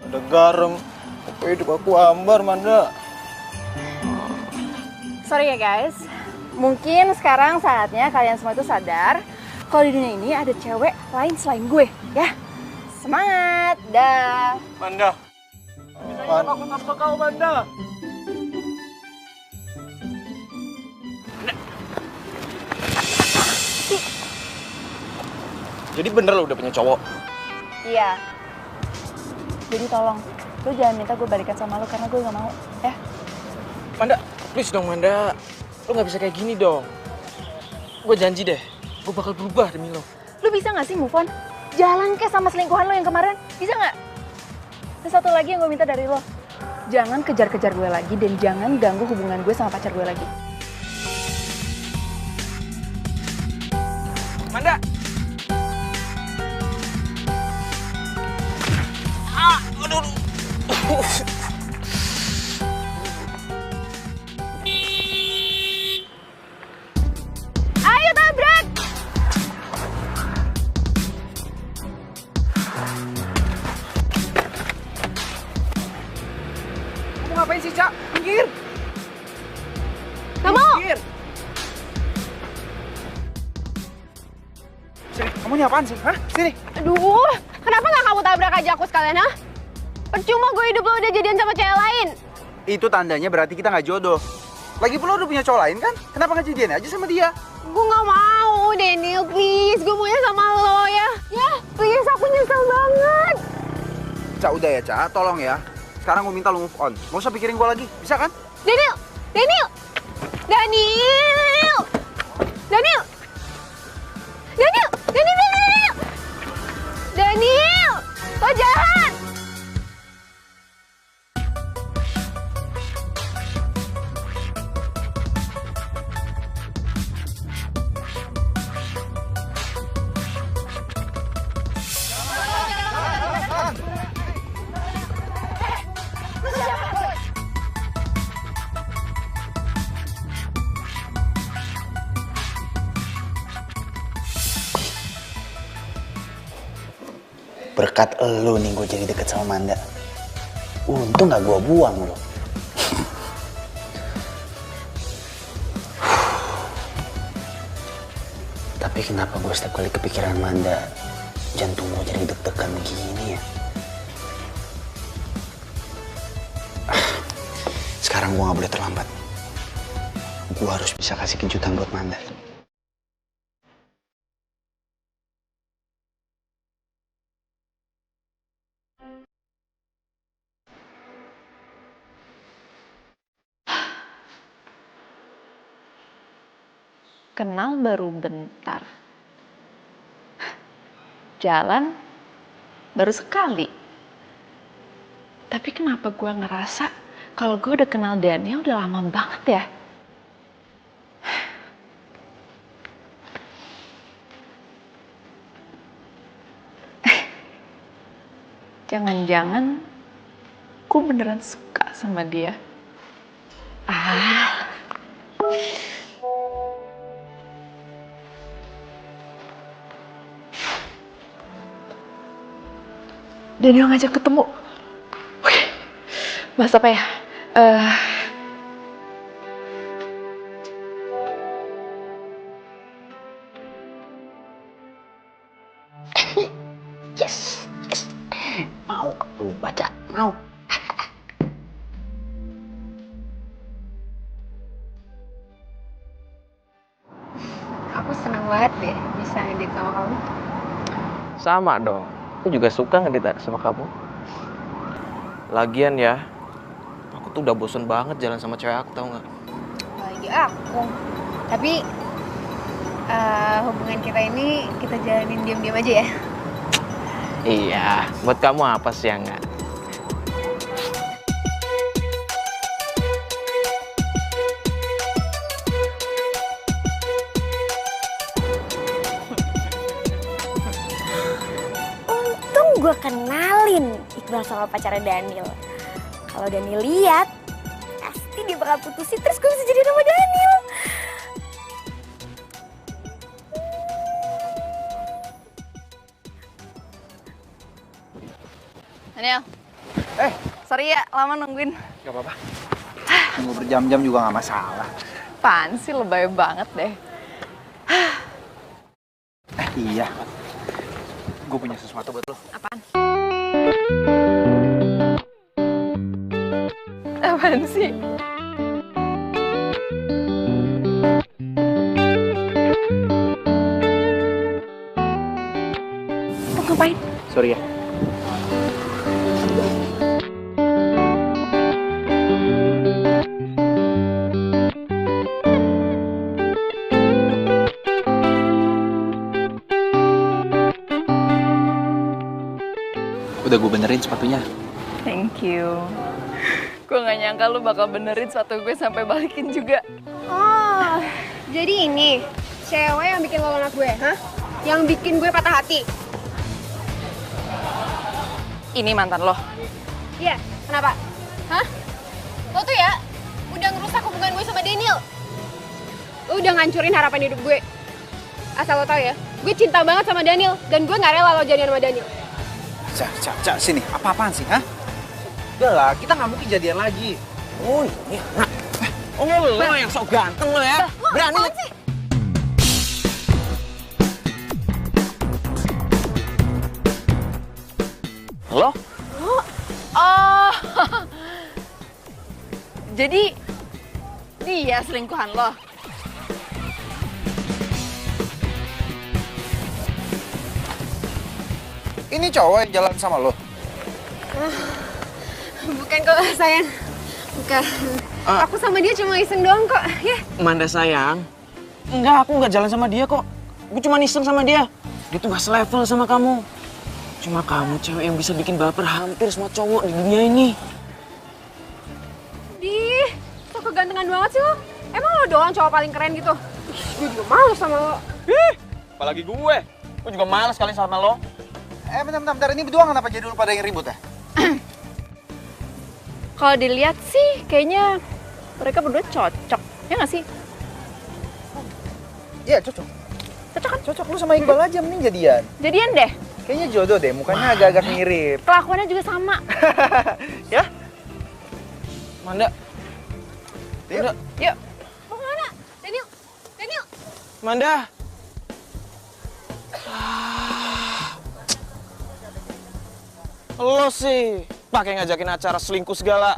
Ada garam. Apa hidup aku hambar, Manda. Sorry ya guys, mungkin sekarang saatnya kalian semua itu sadar kalau di dunia ini ada cewek lain selain gue, ya. Semangat, dah. Manda. Aku tanpa kau, Manda. Jadi bener lo udah punya cowok? Iya. Jadi tolong, lu jangan minta gue balikan sama lu karena gue gak mau, ya. Manda, please dong Manda. Lo gak bisa kayak gini dong. Gue janji deh, gue bakal berubah demi lo. Lu bisa gak sih move on? Jalan kayak sama selingkuhan lo yang kemarin, bisa gak? Dan satu lagi yang gue minta dari lo, jangan kejar-kejar gue lagi dan jangan ganggu hubungan gue sama pacar gue lagi. Manda! Ayo tabrak! Kamu ngapain sih, Cak? Minggir! Gak mau! Minggir! Sini, kamu ini apaan sih? Hah? Sini! Aduh, kenapa nggak kamu tabrak aja aku sekalian, ha? Percuma gue hidup lo udah jadian sama cewek lain. Itu tandanya berarti kita nggak jodoh. Lagi pula udah punya cowok lain kan? Kenapa nggak jadian aja sama dia? Gue nggak mau, Daniel, please. Gue maunya sama lo ya. Ya, please, aku nyesel banget. Cak, udah ya, Cak. Tolong ya. Sekarang gue minta lo move on. Nggak usah pikirin gue lagi. Bisa kan? Daniel, Daniel, Daniel, Daniel, Daniel, Daniel, Daniel, Daniel, lo jahat. Berkat elu nih gue jadi deket sama Manda. Untung gak gue buang lo. Tapi kenapa gue setiap kali kepikiran Manda, jantung gue jadi deg-degan begini ya? Sekarang gue gak boleh terlambat. Gue harus bisa kasih kejutan buat Manda. Kenal baru bentar. Jalan baru sekali. Tapi kenapa gue ngerasa kalau gue udah kenal Daniel udah lama banget ya? Jangan-jangan gue beneran suka sama dia. Daniel ngajak ketemu. Oke, bahas apa ya? Yes, yes. Mau lu baca? Mau. Aku seneng banget deh bisa ngedit sama kamu. Sama dong. Aku juga suka ngedit sama kamu. Lagian ya, aku tuh udah bosen banget jalan sama cewek aku, tau nggak? Lagi aku. Tapi hubungan kita ini kita jalanin diam-diam aja ya. Iya, buat kamu apa sih yang enggak? Untung gue kenalin Iqbal sama pacarnya Daniel. Kalau Daniel lihat, pasti dia bakal putusin terus gue bisa jadi sama Daniel. Daniel. Sorry ya, lama nungguin. Gak apa-apa. Nunggu berjam-jam juga nggak masalah. Apaan sih, lebay banget deh. Iya. Gue punya sesuatu buat lo. Apaan? Apaan sih? Lo ngapain? Sorry ya. Udah gue benerin sepatunya. Thank you. Gue gak nyangka lu bakal benerin sepatu gue sampai balikin juga. Oh, jadi ini cewek yang bikin lo nolak gue, hah? Yang bikin gue patah hati. Ini mantan lo? Iya, kenapa? Hah? Lo tuh ya udah ngerusak hubungan gue sama Daniel. Lo udah ngancurin harapan hidup gue. Asal lo tau ya, gue cinta banget sama Daniel dan gue gak rela lo jadian sama Daniel. Cak, sini. Apa-apaan sih, hah? Udah lah, kita nggak mungkin jadian lagi. Oh iya. Oh lo yang sok ganteng lo ya. Berani lo. Lo? Oh, jadi dia selingkuhan lo? Ini cowok yang jalan sama lo. Bukan kok sayang. Bukan. Aku sama dia cuma iseng doang kok. Ya. Manda sayang. Enggak, aku nggak jalan sama dia kok. Gue cuma iseng sama dia. Dia tuh nggak selevel sama kamu. Cuma kamu cewek yang bisa bikin baper hampir semua cowok di dunia ini. Dih, sok kegantengan banget sih lo. Emang lo doang cowok paling keren gitu? Gue juga males sama lo. Apalagi gue. Gue juga males kali sama lo. Bentar. Ini berdua kenapa jadi lu pada yang ribut ya? Kalau dilihat sih kayaknya mereka berdua cocok. Ya nggak sih? Iya, cocok. Cocok kan? Cocok, lu sama Iqbal aja mending jadian. Jadian deh. Kayaknya jodoh deh, mukanya agak-agak mirip. Kelakuannya juga sama. Ya? Manda. Yuk. Yuk. Mau kemana? Daniel. Manda. Lo sih pakai ngajakin acara selingkuh segala.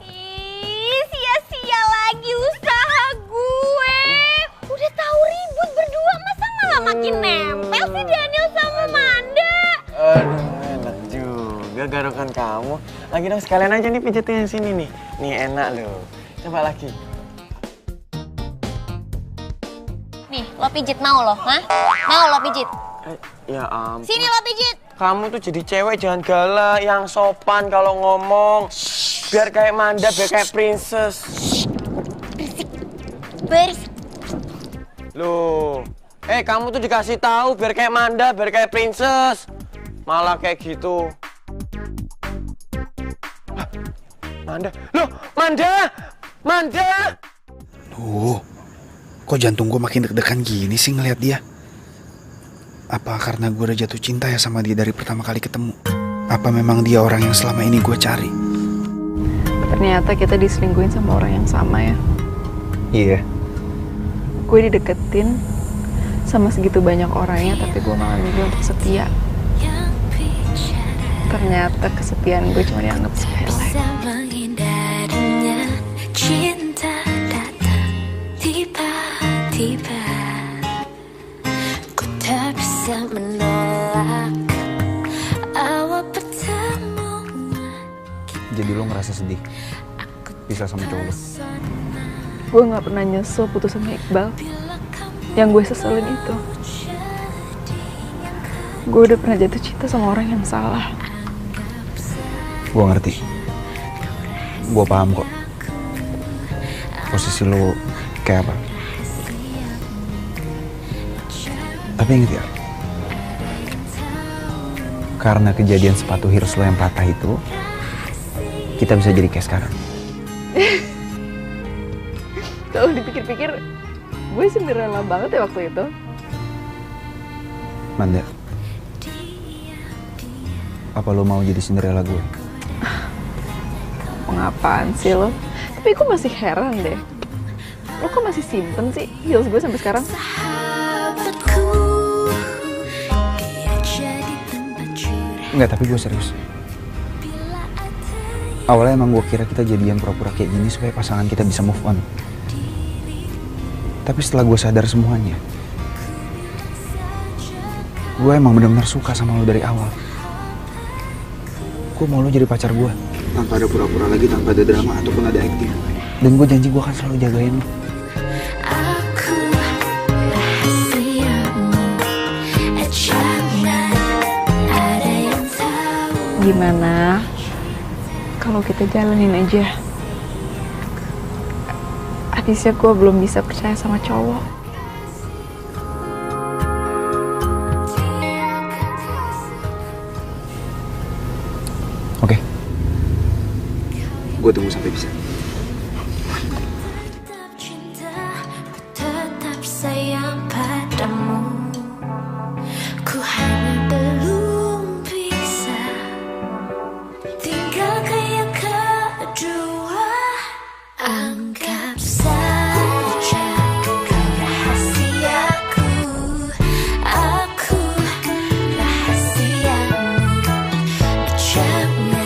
Ih, sia-sia lagi usaha gue. Udah tahu ribut berdua, masa malah makin nempel sih Daniel sama Manda. Aduh, enak juga garukan kamu. Lagi dong sekalian aja nih pijetin yang sini nih. Nih enak loh. Coba lagi. Nih, lo pijit mau lo, hah? Mau lo pijit? Ya ampun. Sini lo pijit. Kamu tuh jadi cewek jangan galak, yang sopan kalau ngomong. Biar kayak Manda, biar kayak princess. Berisik. Loh, kamu tuh dikasih tahu biar kayak Manda, biar kayak princess. Malah kayak gitu. Hah, Manda, loh, Manda. Kok jantung gue makin deg-degan gini sih ngeliat dia? Apa karena gue udah jatuh cinta ya sama dia dari pertama kali ketemu? Apa memang dia orang yang selama ini gue cari? Ternyata kita diselingkuhin sama orang yang sama ya. Iya. Gue dideketin sama segitu banyak orangnya, tapi gue malah milih untuk setia. Ternyata kesetiaan gue cuma dianggap sepele. Bisa menghindarinya, cinta datang tiba-tiba. Ku tak bisa menolak awal pertemuan. Jadi lo ngerasa sedih bisa sama cowok lo? Gue nggak pernah nyesel putus sama Iqbal. Yang gue seselin itu, gue udah pernah jatuh cinta sama orang yang salah. Gue ngerti. Gue paham kok. Posisi lo kayak apa. Tapi inget ya, karena kejadian sepatu Heroes lo yang patah itu, kita bisa jadi kayak sekarang. Kalau dipikir-pikir, gue Cinderella banget ya waktu itu. Manda, apa lo mau jadi Cinderella gue? Ngapaan sih lo? Tapi gue masih heran deh. Lo kok masih simpen sih heels gue sampai sekarang? Enggak, tapi gue serius. Awalnya emang gue kira kita jadian pura-pura kayak gini supaya pasangan kita bisa move on. Tapi setelah gue sadar semuanya, gue emang benar-benar suka sama lo dari awal. Gue mau lo jadi pacar gue. Tanpa ada pura-pura lagi, tanpa ada drama ataupun ada acting. Dan gue janji gue akan selalu jagain lo. Gimana kalau kita jalanin aja? Habisnya gue belum bisa percaya sama cowok. Oke. Gue tunggu sampai bisa. Tetap sayang padamu. Ku hanya belum bisa tinggalkan yang kedua. Anggap saja kau rahasiaku. Aku rahasiamu. Jangan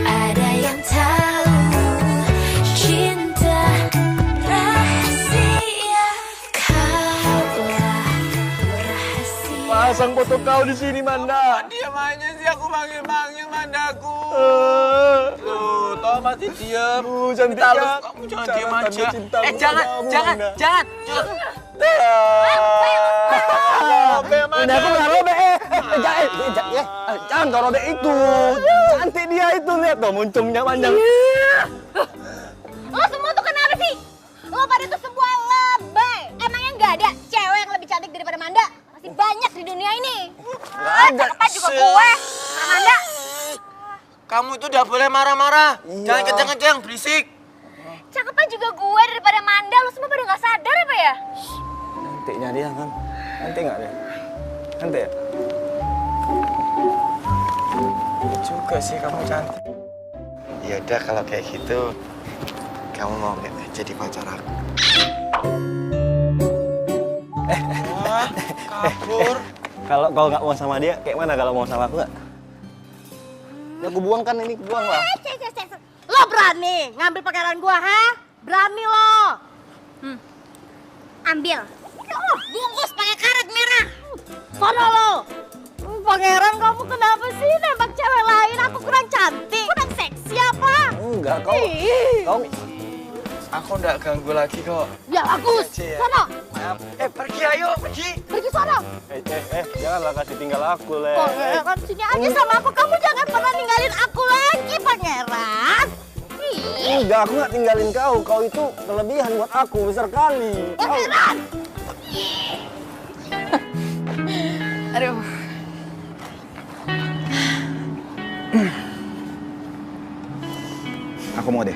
ada yang tahu. Cinta rahasia. Kaulah rahasia. Pasang foto kau di sini, Manda. Diam aja sih, aku manggil-manggil Mandaku. Tuh, toh masih diam. Cantik Kita kan? kamu jangan diam aja. Cintamu Jangan. Manda. Udah aku nggak robek jangan kau robek itu. Cantik dia itu, lihat tuh muncungnya panjang. Lo semua tuh kenapa sih? Lo pada tuh semua lebay. Emangnya nggak ada cewek yang lebih cantik daripada Manda? Masih banyak di dunia ini. Cakepan juga gue, Manda. Kamu itu udah boleh marah-marah. Jangan kenceng-kenceng, berisik. Cakepan juga gue daripada Manda. Lo semua pada nggak sadar apa ya? Cantiknya dia kan. Cantik nggak dia? Cantik ya? Juga sih kamu cantik. Ya udah kalau kayak gitu, kamu mau nggak jadi pacar aku? Kabur. Kalau kau nggak mau sama dia, kayak mana kalau mau sama aku nggak? Ya aku buang kan ini, buang lah. Lo berani ngambil pakaian gua, ha? Berani lo. Ambil. Bungkus pakai karet merah. Sono lo. Pangeran, kamu kenapa sih nembak cewek lain? Aku kurang cantik, kurang seksi apa? Enggak, kau. Aku nggak ganggu lagi kok. Ya bagus. Ya. Sono. Pergi ayo, pergi. Pergi sono. Janganlah kasih tinggal aku, Le. Pangeran, sini aja sama aku. Kamu jangan pernah ninggalin aku lagi, Pangeran. Enggak, aku nggak tinggalin kau. Kau itu kelebihan buat aku, besar kali. Pangeran. Aduh. Aku mau deh.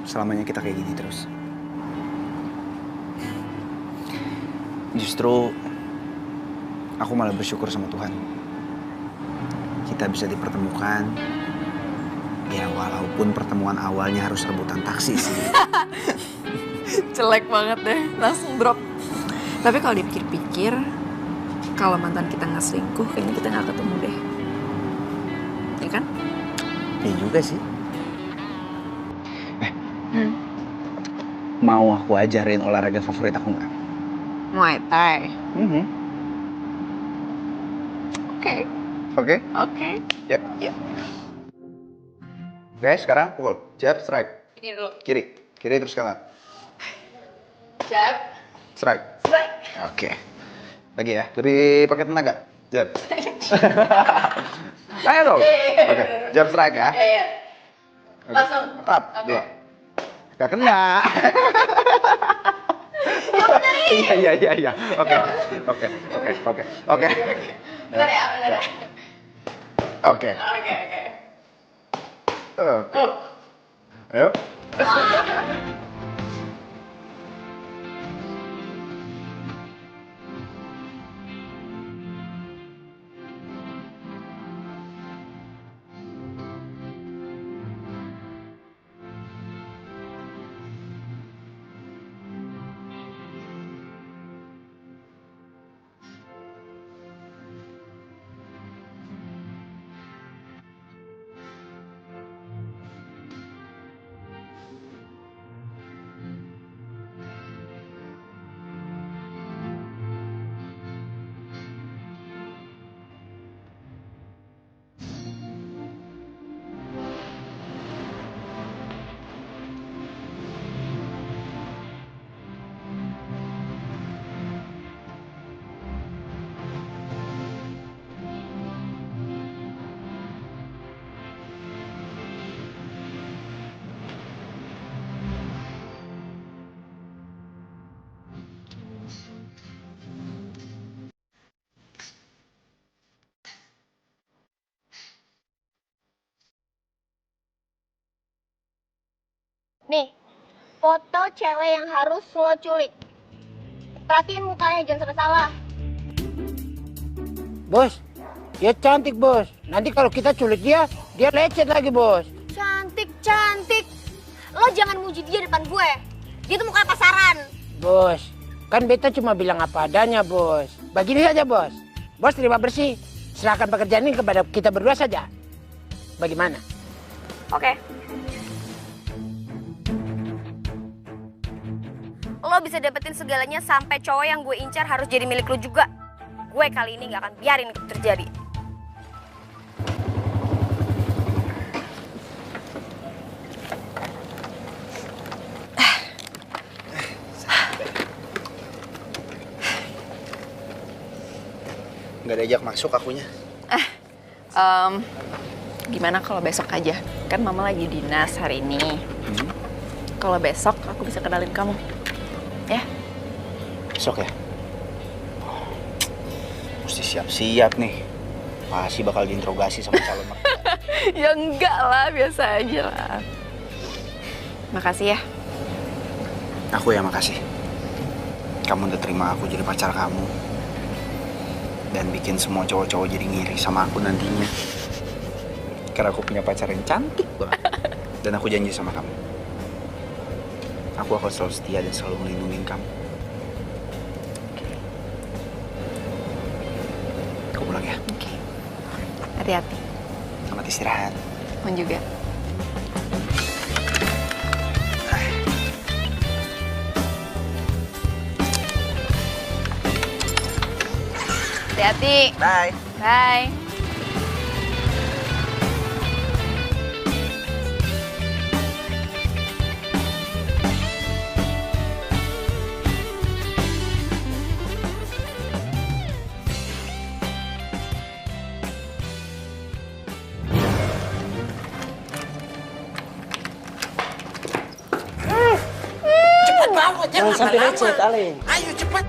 Selamanya kita kayak gini terus. Justru aku malah bersyukur sama Tuhan. Kita bisa dipertemukan. Ya walaupun pertemuan awalnya harus rebutan taksi sih. Jelek banget deh, langsung drop. Tapi kalau dipikir-pikir, kalau mantan kita nggak selingkuh, kayaknya kita nggak ketemu deh. Ya kan? Iya juga sih. Mau aku ajarin olahraga favorit aku nggak? Muay Thai. Oke. Oke? Oke. Yap. Yap. Oke, sekarang pukul. Jab, strike. Ini dulu. Kiri. Kiri terus kanan. Jab. Strike. Oke. Lagi ya. Lebih pakai tenaga. Jab. Ayo dong. Oke. Jab strike ya. Langsung. Tap. Dua. Gak kena. Iya. Oke. Bentar ya. Oke. Ayo. Nih, foto cewek yang harus lo culik. Perhatiin mukanya, jangan sampai salah. Bos, dia cantik bos. Nanti kalau kita culik dia lecet lagi bos. Cantik. Lo jangan muji dia depan gue. Dia tuh muka pasaran. Bos, kan beta cuma bilang apa adanya bos. Begini saja bos. Bos terima bersih. Serahkan pekerjaan ini kepada kita berdua saja. Bagaimana? Oke. Lo bisa dapetin segalanya sampai cowok yang gue incar harus jadi milik lo juga. Gue kali ini gak akan biarin itu terjadi. Nggak diajak masuk akunya. Gimana kalau besok aja? Kan mama lagi dinas hari ini. Kalau besok aku bisa kenalin kamu. Ya? Besok ya? Mesti siap-siap nih. Pasti bakal diinterogasi sama calon mertua. Ya enggak lah, biasa aja lah. Makasih ya. Aku ya makasih. Kamu udah terima aku jadi pacar kamu. Dan bikin semua cowok-cowok jadi ngiri sama aku nantinya. Karena aku punya pacar yang cantik banget. Dan aku janji sama kamu. Aku akan selalu setia dan selalu melindungi kamu. Aku pulang ya. Oke. Hati-hati. Selamat istirahat. Mau juga. Hati-hati. Bye. Bye. Jangan sampai lecet, Ale. Ayo cepat.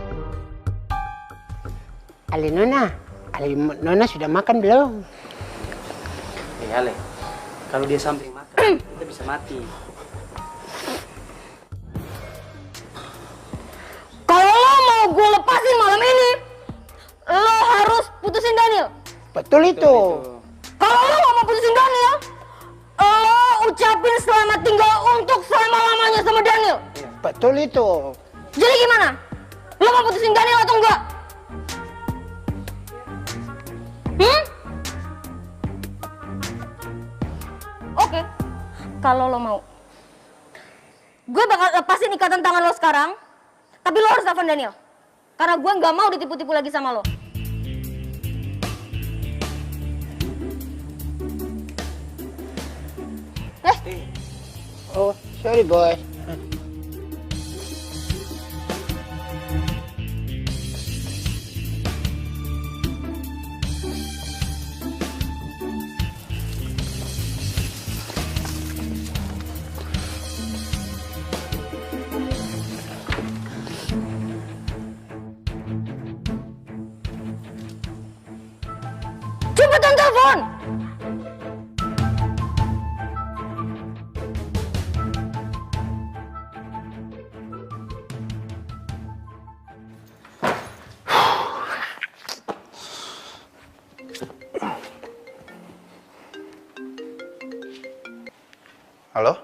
Ale Nona sudah makan belum? Ale, kalau dia sampai makan, kita bisa mati. Kalau lo mau gue lepasin malam ini, lo harus putusin Daniel. Betul itu. Kalau lo gak mau putusin Daniel, lo ucapin selamat tinggal untuk selama-lamanya sama Daniel. Betul itu. Jadi gimana? Lo mau putusin Daniel atau enggak? Oke, kalau lo mau. Gue bakal lepasin ikatan tangan lo sekarang, tapi lo harus telepon Daniel. Karena gue nggak mau ditipu-tipu lagi sama lo. Oh, sorry bos. Cepetan telepon! Halo?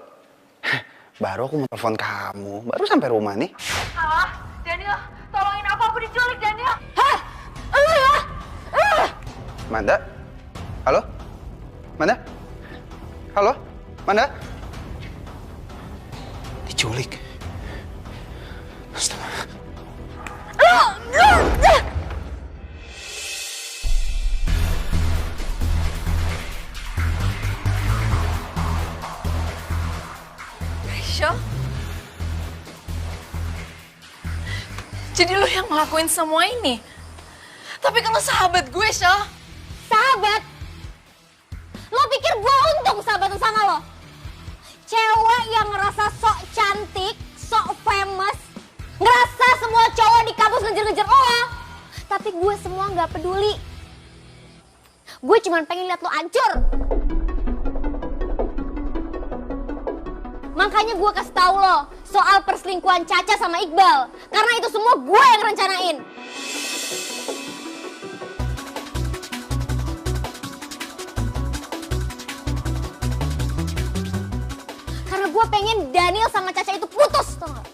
Baru aku mau telepon kamu. Baru sampai rumah nih. Halo, Daniel, tolongin aku diculik, Daniel. Hah? Lu ya? Manda? Halo? Manda? Halo? Manda? Diculik. Astaga. Syah? Jadi lo yang ngelakuin semua ini? Tapi kan lo sahabat gue, Syah. Sahabat? Lo pikir gue untung sahabatan sama lo? Cewek yang ngerasa sok cantik, sok famous, ngerasa semua cowok di kampus ngejar-ngejar lo. Tapi gue semua nggak peduli. Gue cuma pengen lihat lo hancur. Makanya gue kasih tahu lo soal perselingkuhan Caca sama Iqbal. Karena itu semua gue yang rencanain. Karena gue pengen Daniel sama Caca itu putus, tau gak?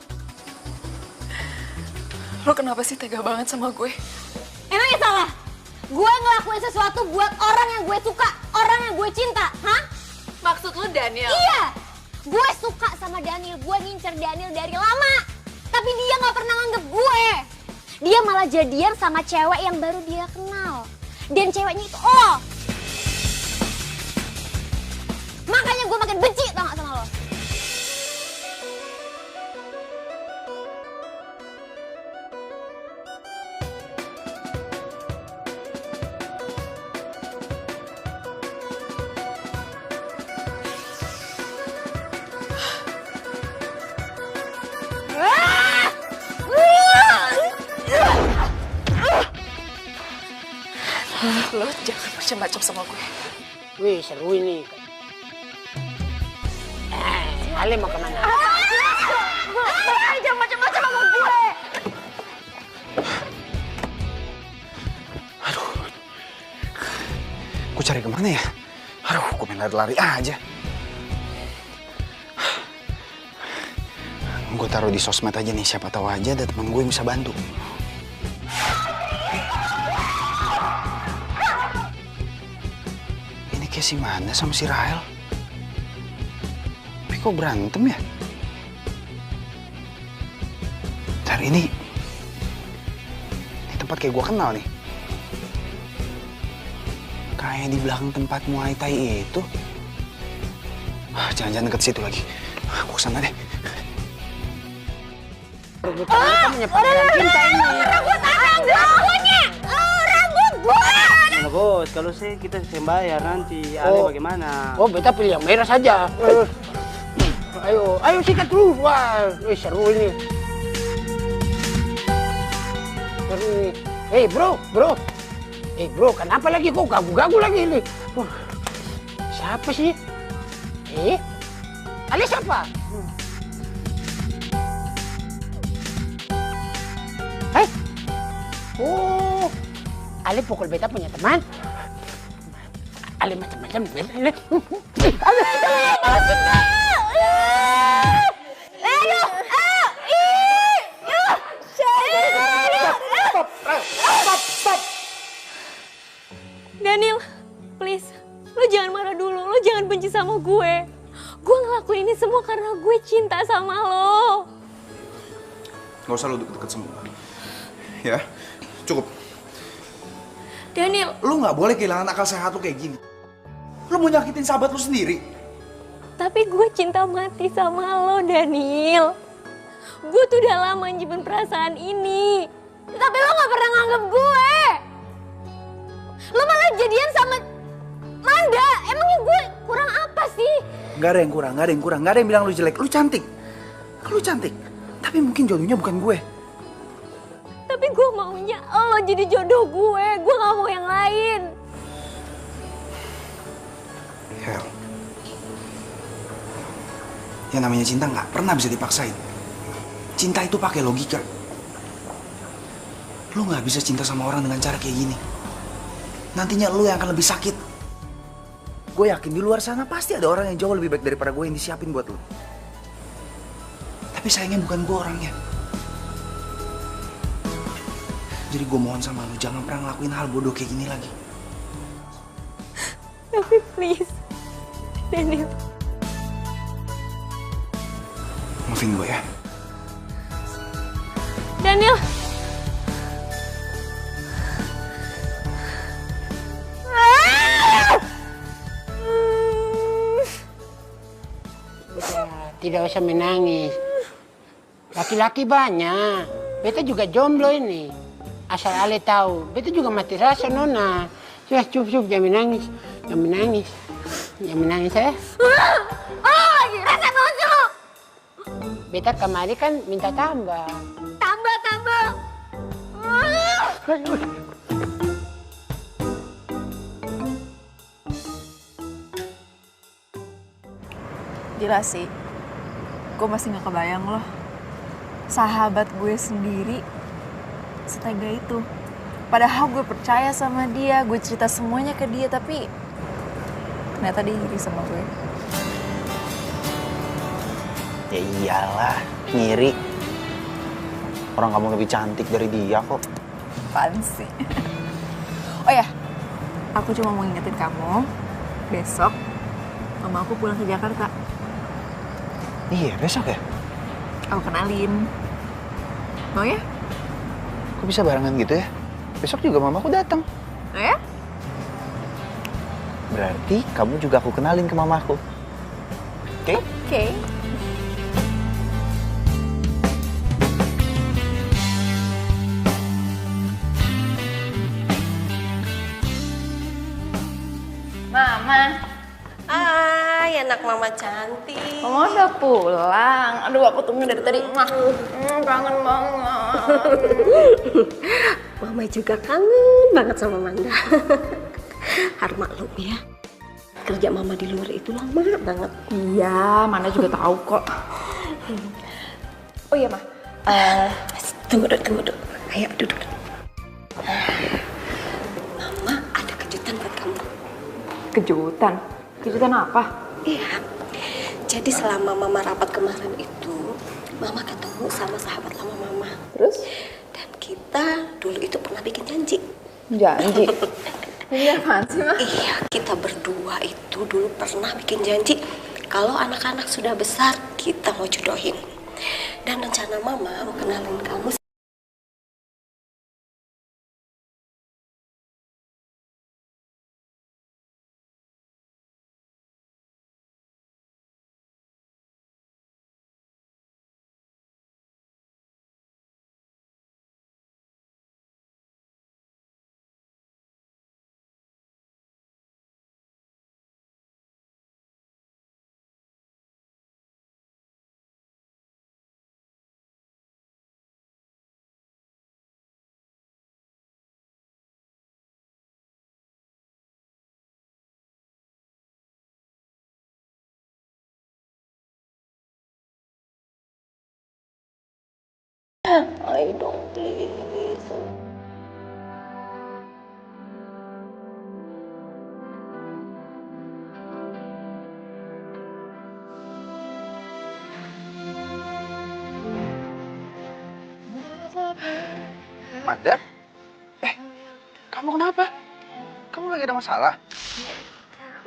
Lo kenapa sih tega banget sama gue? Emangnya salah? Gue ngelakuin sesuatu buat orang yang gue suka, orang yang gue cinta, hah? Maksud lo Daniel? Iya! Gue suka sama Daniel, gue ngincer Daniel dari lama. Tapi dia gak pernah nganggep gue. Dia malah jadian sama cewek yang baru dia kenal. Dan ceweknya itu lo. Makanya gue makin benci tau gak sama lo. Lo jangan macam-macam sama gue. Wih, seru ini. Ale mau kemana? Jangan macam-macam sama gue. Aduh. Gue cari kemana ya? Aduh, gue main lari-lari aja. Gue taruh di sosmed aja nih, siapa tahu aja ada teman gue yang bisa bantu. Ini kayak si Manda sama si Rahel. Tapi kok berantem ya? Ntar ini tempat kayak gue kenal nih. Kayak di belakang tempat Muay Thai itu. Jangan-jangan deket situ lagi. Gue kesana deh. Rambut cinta ini. Rambut rambutnya. Rambut gue. Nah, bos, kalau kita bayar nanti, Ale bagaimana? Oh, beta pilih yang merah saja. Ayo sikat dulu. Wah, seru ini. Seru ini. Hei bro. Bro, kenapa lagi kok gagu-gagu lagi ini? Siapa sih? Ale siapa? Oh, Ale pukul beta punya teman. Ale macam-macam. Stop. Daniel, please. Lu jangan marah dulu. Lu jangan benci sama gue. Gue ngelakuin ini semua karena gue cinta sama lo. Gak usah lu deket-deket sama gue. Ya, cukup. Daniel. Lu gak boleh kehilangan akal sehat lu kayak gini. Lu mau nyakitin sahabat lu sendiri. Tapi gue cinta mati sama lo, Daniel. Gue tuh udah lama nyimpen perasaan ini. Tapi lo gak pernah nganggep gue. Lo malah jadian sama Manda. Emangnya gue kurang apa sih? Gak ada yang kurang. Gak ada yang bilang lu jelek. Lu cantik. Tapi mungkin jodohnya bukan gue. Tapi gue maunya lo jadi jodoh gue. Gue gak mau yang lain. Hel, yang namanya cinta nggak pernah bisa dipaksain. Cinta itu pakai logika. Lu nggak bisa cinta sama orang dengan cara kayak gini. Nantinya lu yang akan lebih sakit. Gue yakin di luar sana pasti ada orang yang jauh lebih baik daripada gue yang disiapin buat lu. Tapi sayangnya bukan gue orangnya. Jadi gue mohon sama lu, jangan pernah ngelakuin hal bodoh kayak gini lagi. Tapi please, Daniel. Maafin gue ya. Daniel. Tidak usah menangis. Laki-laki banyak. Beta juga jomblo ini. Asal Ale tahu, beta juga mati rasa nona. Sudah cukup, jangan menangis. Jangan menangis. Jangan menangis ya. Oh, lagi rasa lucu. Beta kemari kan minta tambah. Tambah. Gila sih, gue masih gak kebayang loh. Sahabat gue sendiri setega itu. Padahal gue percaya sama dia, gue cerita semuanya ke dia, tapi ternyata dia iri sama gue. Ya iyalah, ngiri. Orang kamu lebih cantik dari dia kok. Apaan sih? Oh ya, aku cuma mau ngingetin kamu, besok mama aku pulang ke Jakarta. Iya, besok ya? Aku kenalin. Mau ya? Kok bisa barengan gitu ya? Besok juga mamaku datang. Oh ya? Berarti kamu juga aku kenalin ke mamaku. Oke? Oke. Mama. Ay, anak mama cantik. Mama udah pulang. Aduh, aku tunggu dari tadi. Kangen banget. Mama juga kangen banget sama Manda. Harus maklum ya. Kerja mama di luar itu lama banget. Iya, Manda juga tahu kok. Oh iya, Ma. Tunggu dulu. Ayo duduk. Mama ada kejutan buat kamu. Kejutan? Kejutan apa? Iya. Jadi selama mama rapat kemarin itu, mama ketemu sama sahabat lama mama. Terus? Dan kita dulu itu pernah bikin janji. Janji? Ini apaan sih, Ma? Iya, kita berdua itu dulu pernah bikin janji kalau anak-anak sudah besar kita mau jodohin. Dan rencana mama mau kenalin kamu. I don't please. Manda? Kamu kenapa? Kamu lagi ada masalah?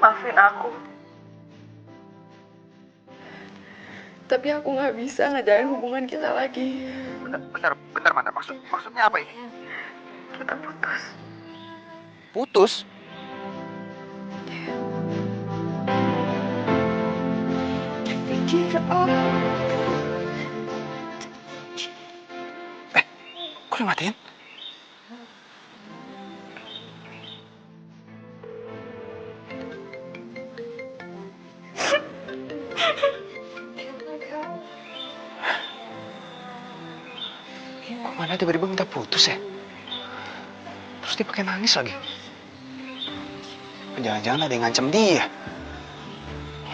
Maafin aku. Tapi aku nggak bisa ngejalin hubungan kita lagi. Bentar, Manda. Maksudnya apa ini? Kita putus. Putus? Kok dimatiin? Kok Manda tiba-tiba minta putus ya? Terus dia pakai nangis lagi. Jangan-jangan ada yang ngancam dia.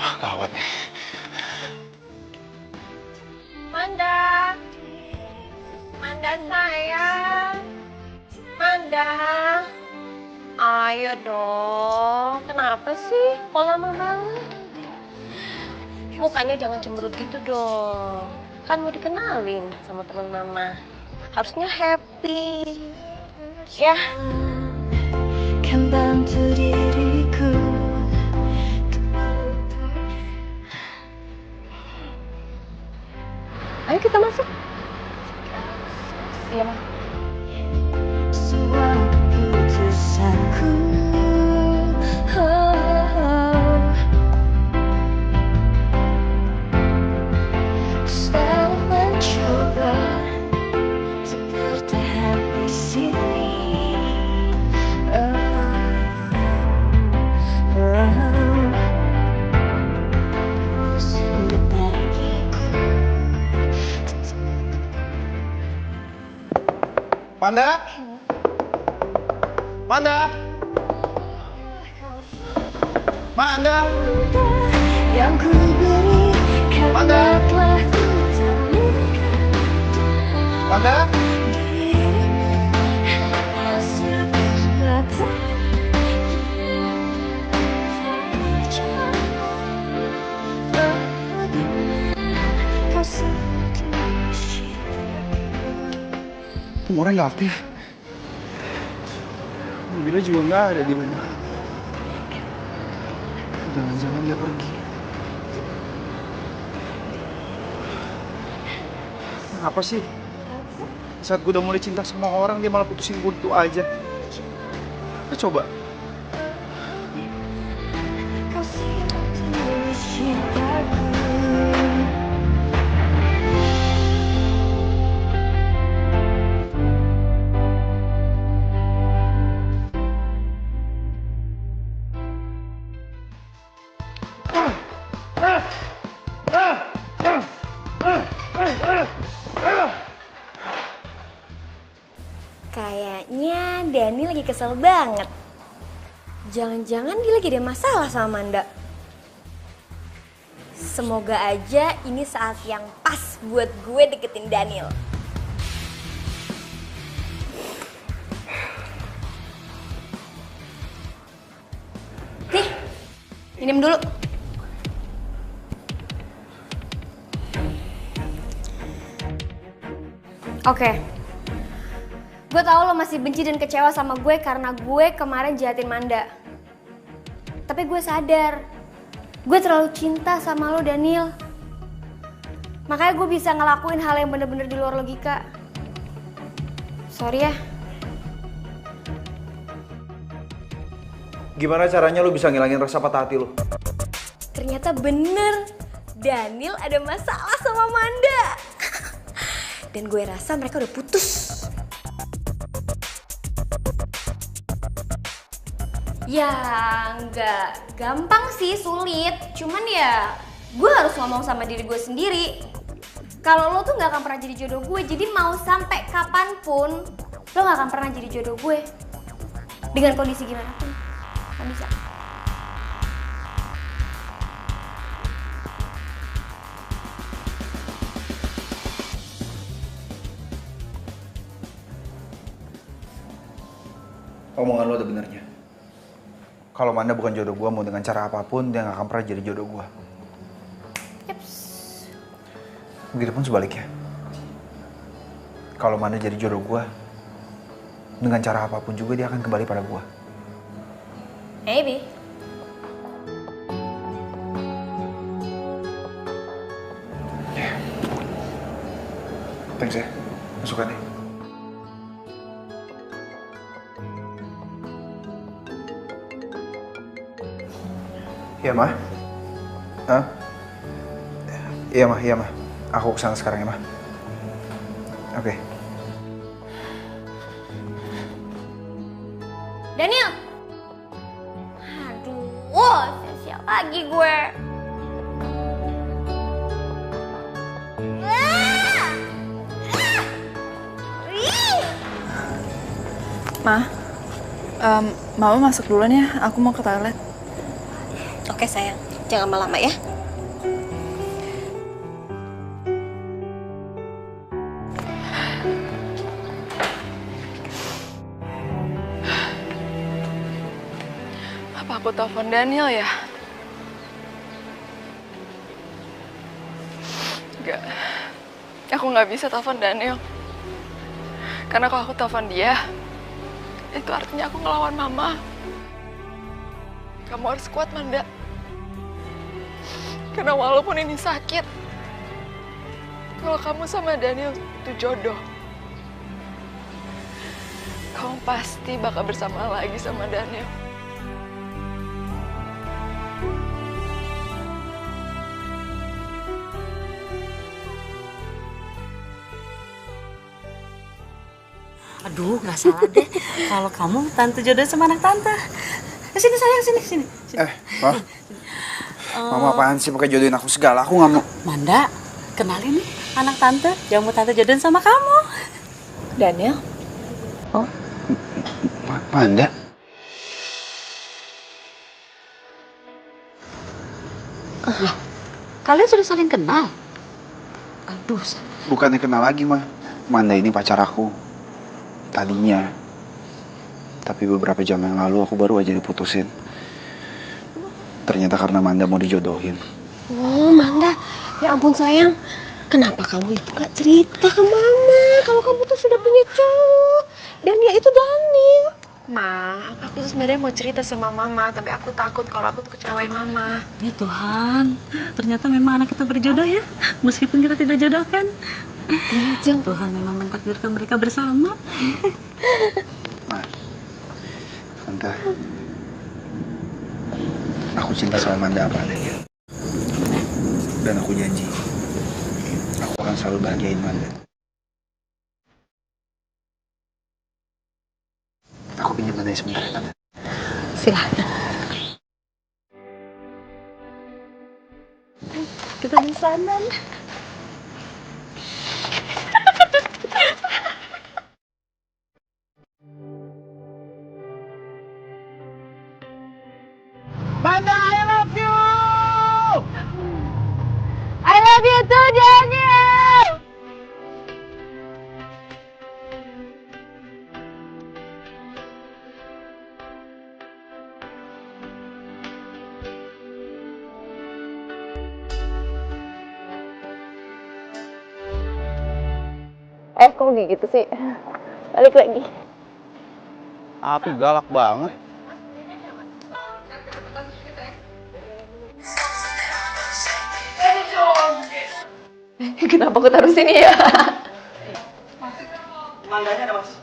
Gawat nih. Manda. Manda sayang. Manda. Ayo dong. Kenapa sih? Kok lama banget? Mukanya jangan cemberut gitu dong. Kan mau dikenalin sama teman mama. Harusnya happy. Ya. Kan bantu diriku. Ayo kita masuk. Iya, Ma. Semua keputusanku. Selalu mencoba untuk bertahan di sini. Sulit bagiku. Manda? Manda? Manda? Yang ku berikan Manda? telah ku taklukkan. Manda? Hanya sebatas kau seperti Nomornya nggak aktif. Mobilnya juga nggak ada di rumah. Jangan-jangan dia pergi. Apa sih? Saat gue udah mulai cinta sama orang, dia malah putusin gue gitu aja. Coba. kau seperti cintaku. Kayaknya Dani lagi kesel banget. Jangan-jangan dia lagi ada masalah sama Manda. Semoga aja ini saat yang pas buat gue deketin Daniel. Nih, minum dulu. Oke. Gue tahu lo masih benci dan kecewa sama gue karena gue kemarin jahatin Manda. Tapi gue sadar, gue terlalu cinta sama lo, Daniel. Makanya gue bisa ngelakuin hal yang bener-bener di luar logika. Sorry ya. Gimana caranya lu bisa ngilangin rasa patah hati lu? Ternyata bener, Daniel ada masalah sama Manda. Dan gue rasa mereka udah putus. Ya nggak gampang sih, sulit. Cuman ya gue harus ngomong sama diri gue sendiri. Kalau lo tuh nggak akan pernah jadi jodoh gue, jadi mau sampai kapanpun lo nggak akan pernah jadi jodoh gue. Dengan kondisi gimana pun, nggak bisa. Omongan lu ada benernya. Kalau Manda bukan jodoh gua, mau dengan cara apapun dia nggak akan pernah jadi jodoh gua. Yeps. Begitupun sebaliknya. Kalau Manda jadi jodoh gua, dengan cara apapun juga dia akan kembali pada gua. Maybe. Thanks ya, masukan deh. Iya, Ma? Hah? Iya, Ma, iya, Ma. Aku kesana sekarang ya, Ma. Oke. Daniel! Aduh, sia-sia lagi gue. Ma, Mama masuk duluan ya, aku mau ke toilet. Oke sayang. Jangan lama-lama ya. Apa aku telepon Daniel ya? Enggak. Aku nggak bisa telepon Daniel. Karena kalau aku telepon dia, itu artinya aku ngelawan Mama. Kamu harus kuat, Manda. Karena walaupun ini sakit, kalau kamu sama Daniel itu jodoh. Kamu pasti bakal bersama lagi sama Daniel. Aduh, nggak salah deh kalau kamu tante jodoh sama anak tante. Sini sayang, sini. Ma. Mama apaan sih pakai jodohin aku segala? Aku nggak mau. Manda, kenalin nih anak tante yang mau tante jodohin sama kamu. Daniel? Oh, Manda. Lah, kalian sudah saling kenal? Aduh, Bukannya kenal lagi, Ma. Manda ini pacar aku. Tadinya. Tapi beberapa jam yang lalu aku baru aja diputusin. Ternyata karena Manda mau dijodohin. Oh, Manda. Ya ampun sayang. Kenapa kamu itu gak cerita ke Mama kalau kamu tuh sudah punya cowok? Dan ya itu Daniel. Ma, aku tuh sebenarnya mau cerita sama Mama, tapi aku takut kalau aku tuh kecewain Mama. ya Tuhan, ternyata memang anak kita berjodoh ya. Meskipun kita tidak jodoh kan. Tuhan memang mentakdirkan mereka bersama. Tante, aku cinta sama Manda apa adanya. Dan aku janji, aku akan selalu bahagiain Manda. Aku pinjam Manda sebentar ya, Tante. Silahkan. Kita di sana. Manda, I love you! I love you too, Daniel! Kok gitu sih? Balik lagi. Api galak banget. Kenapa aku taruh sini ya? Mandanya ada, Mas.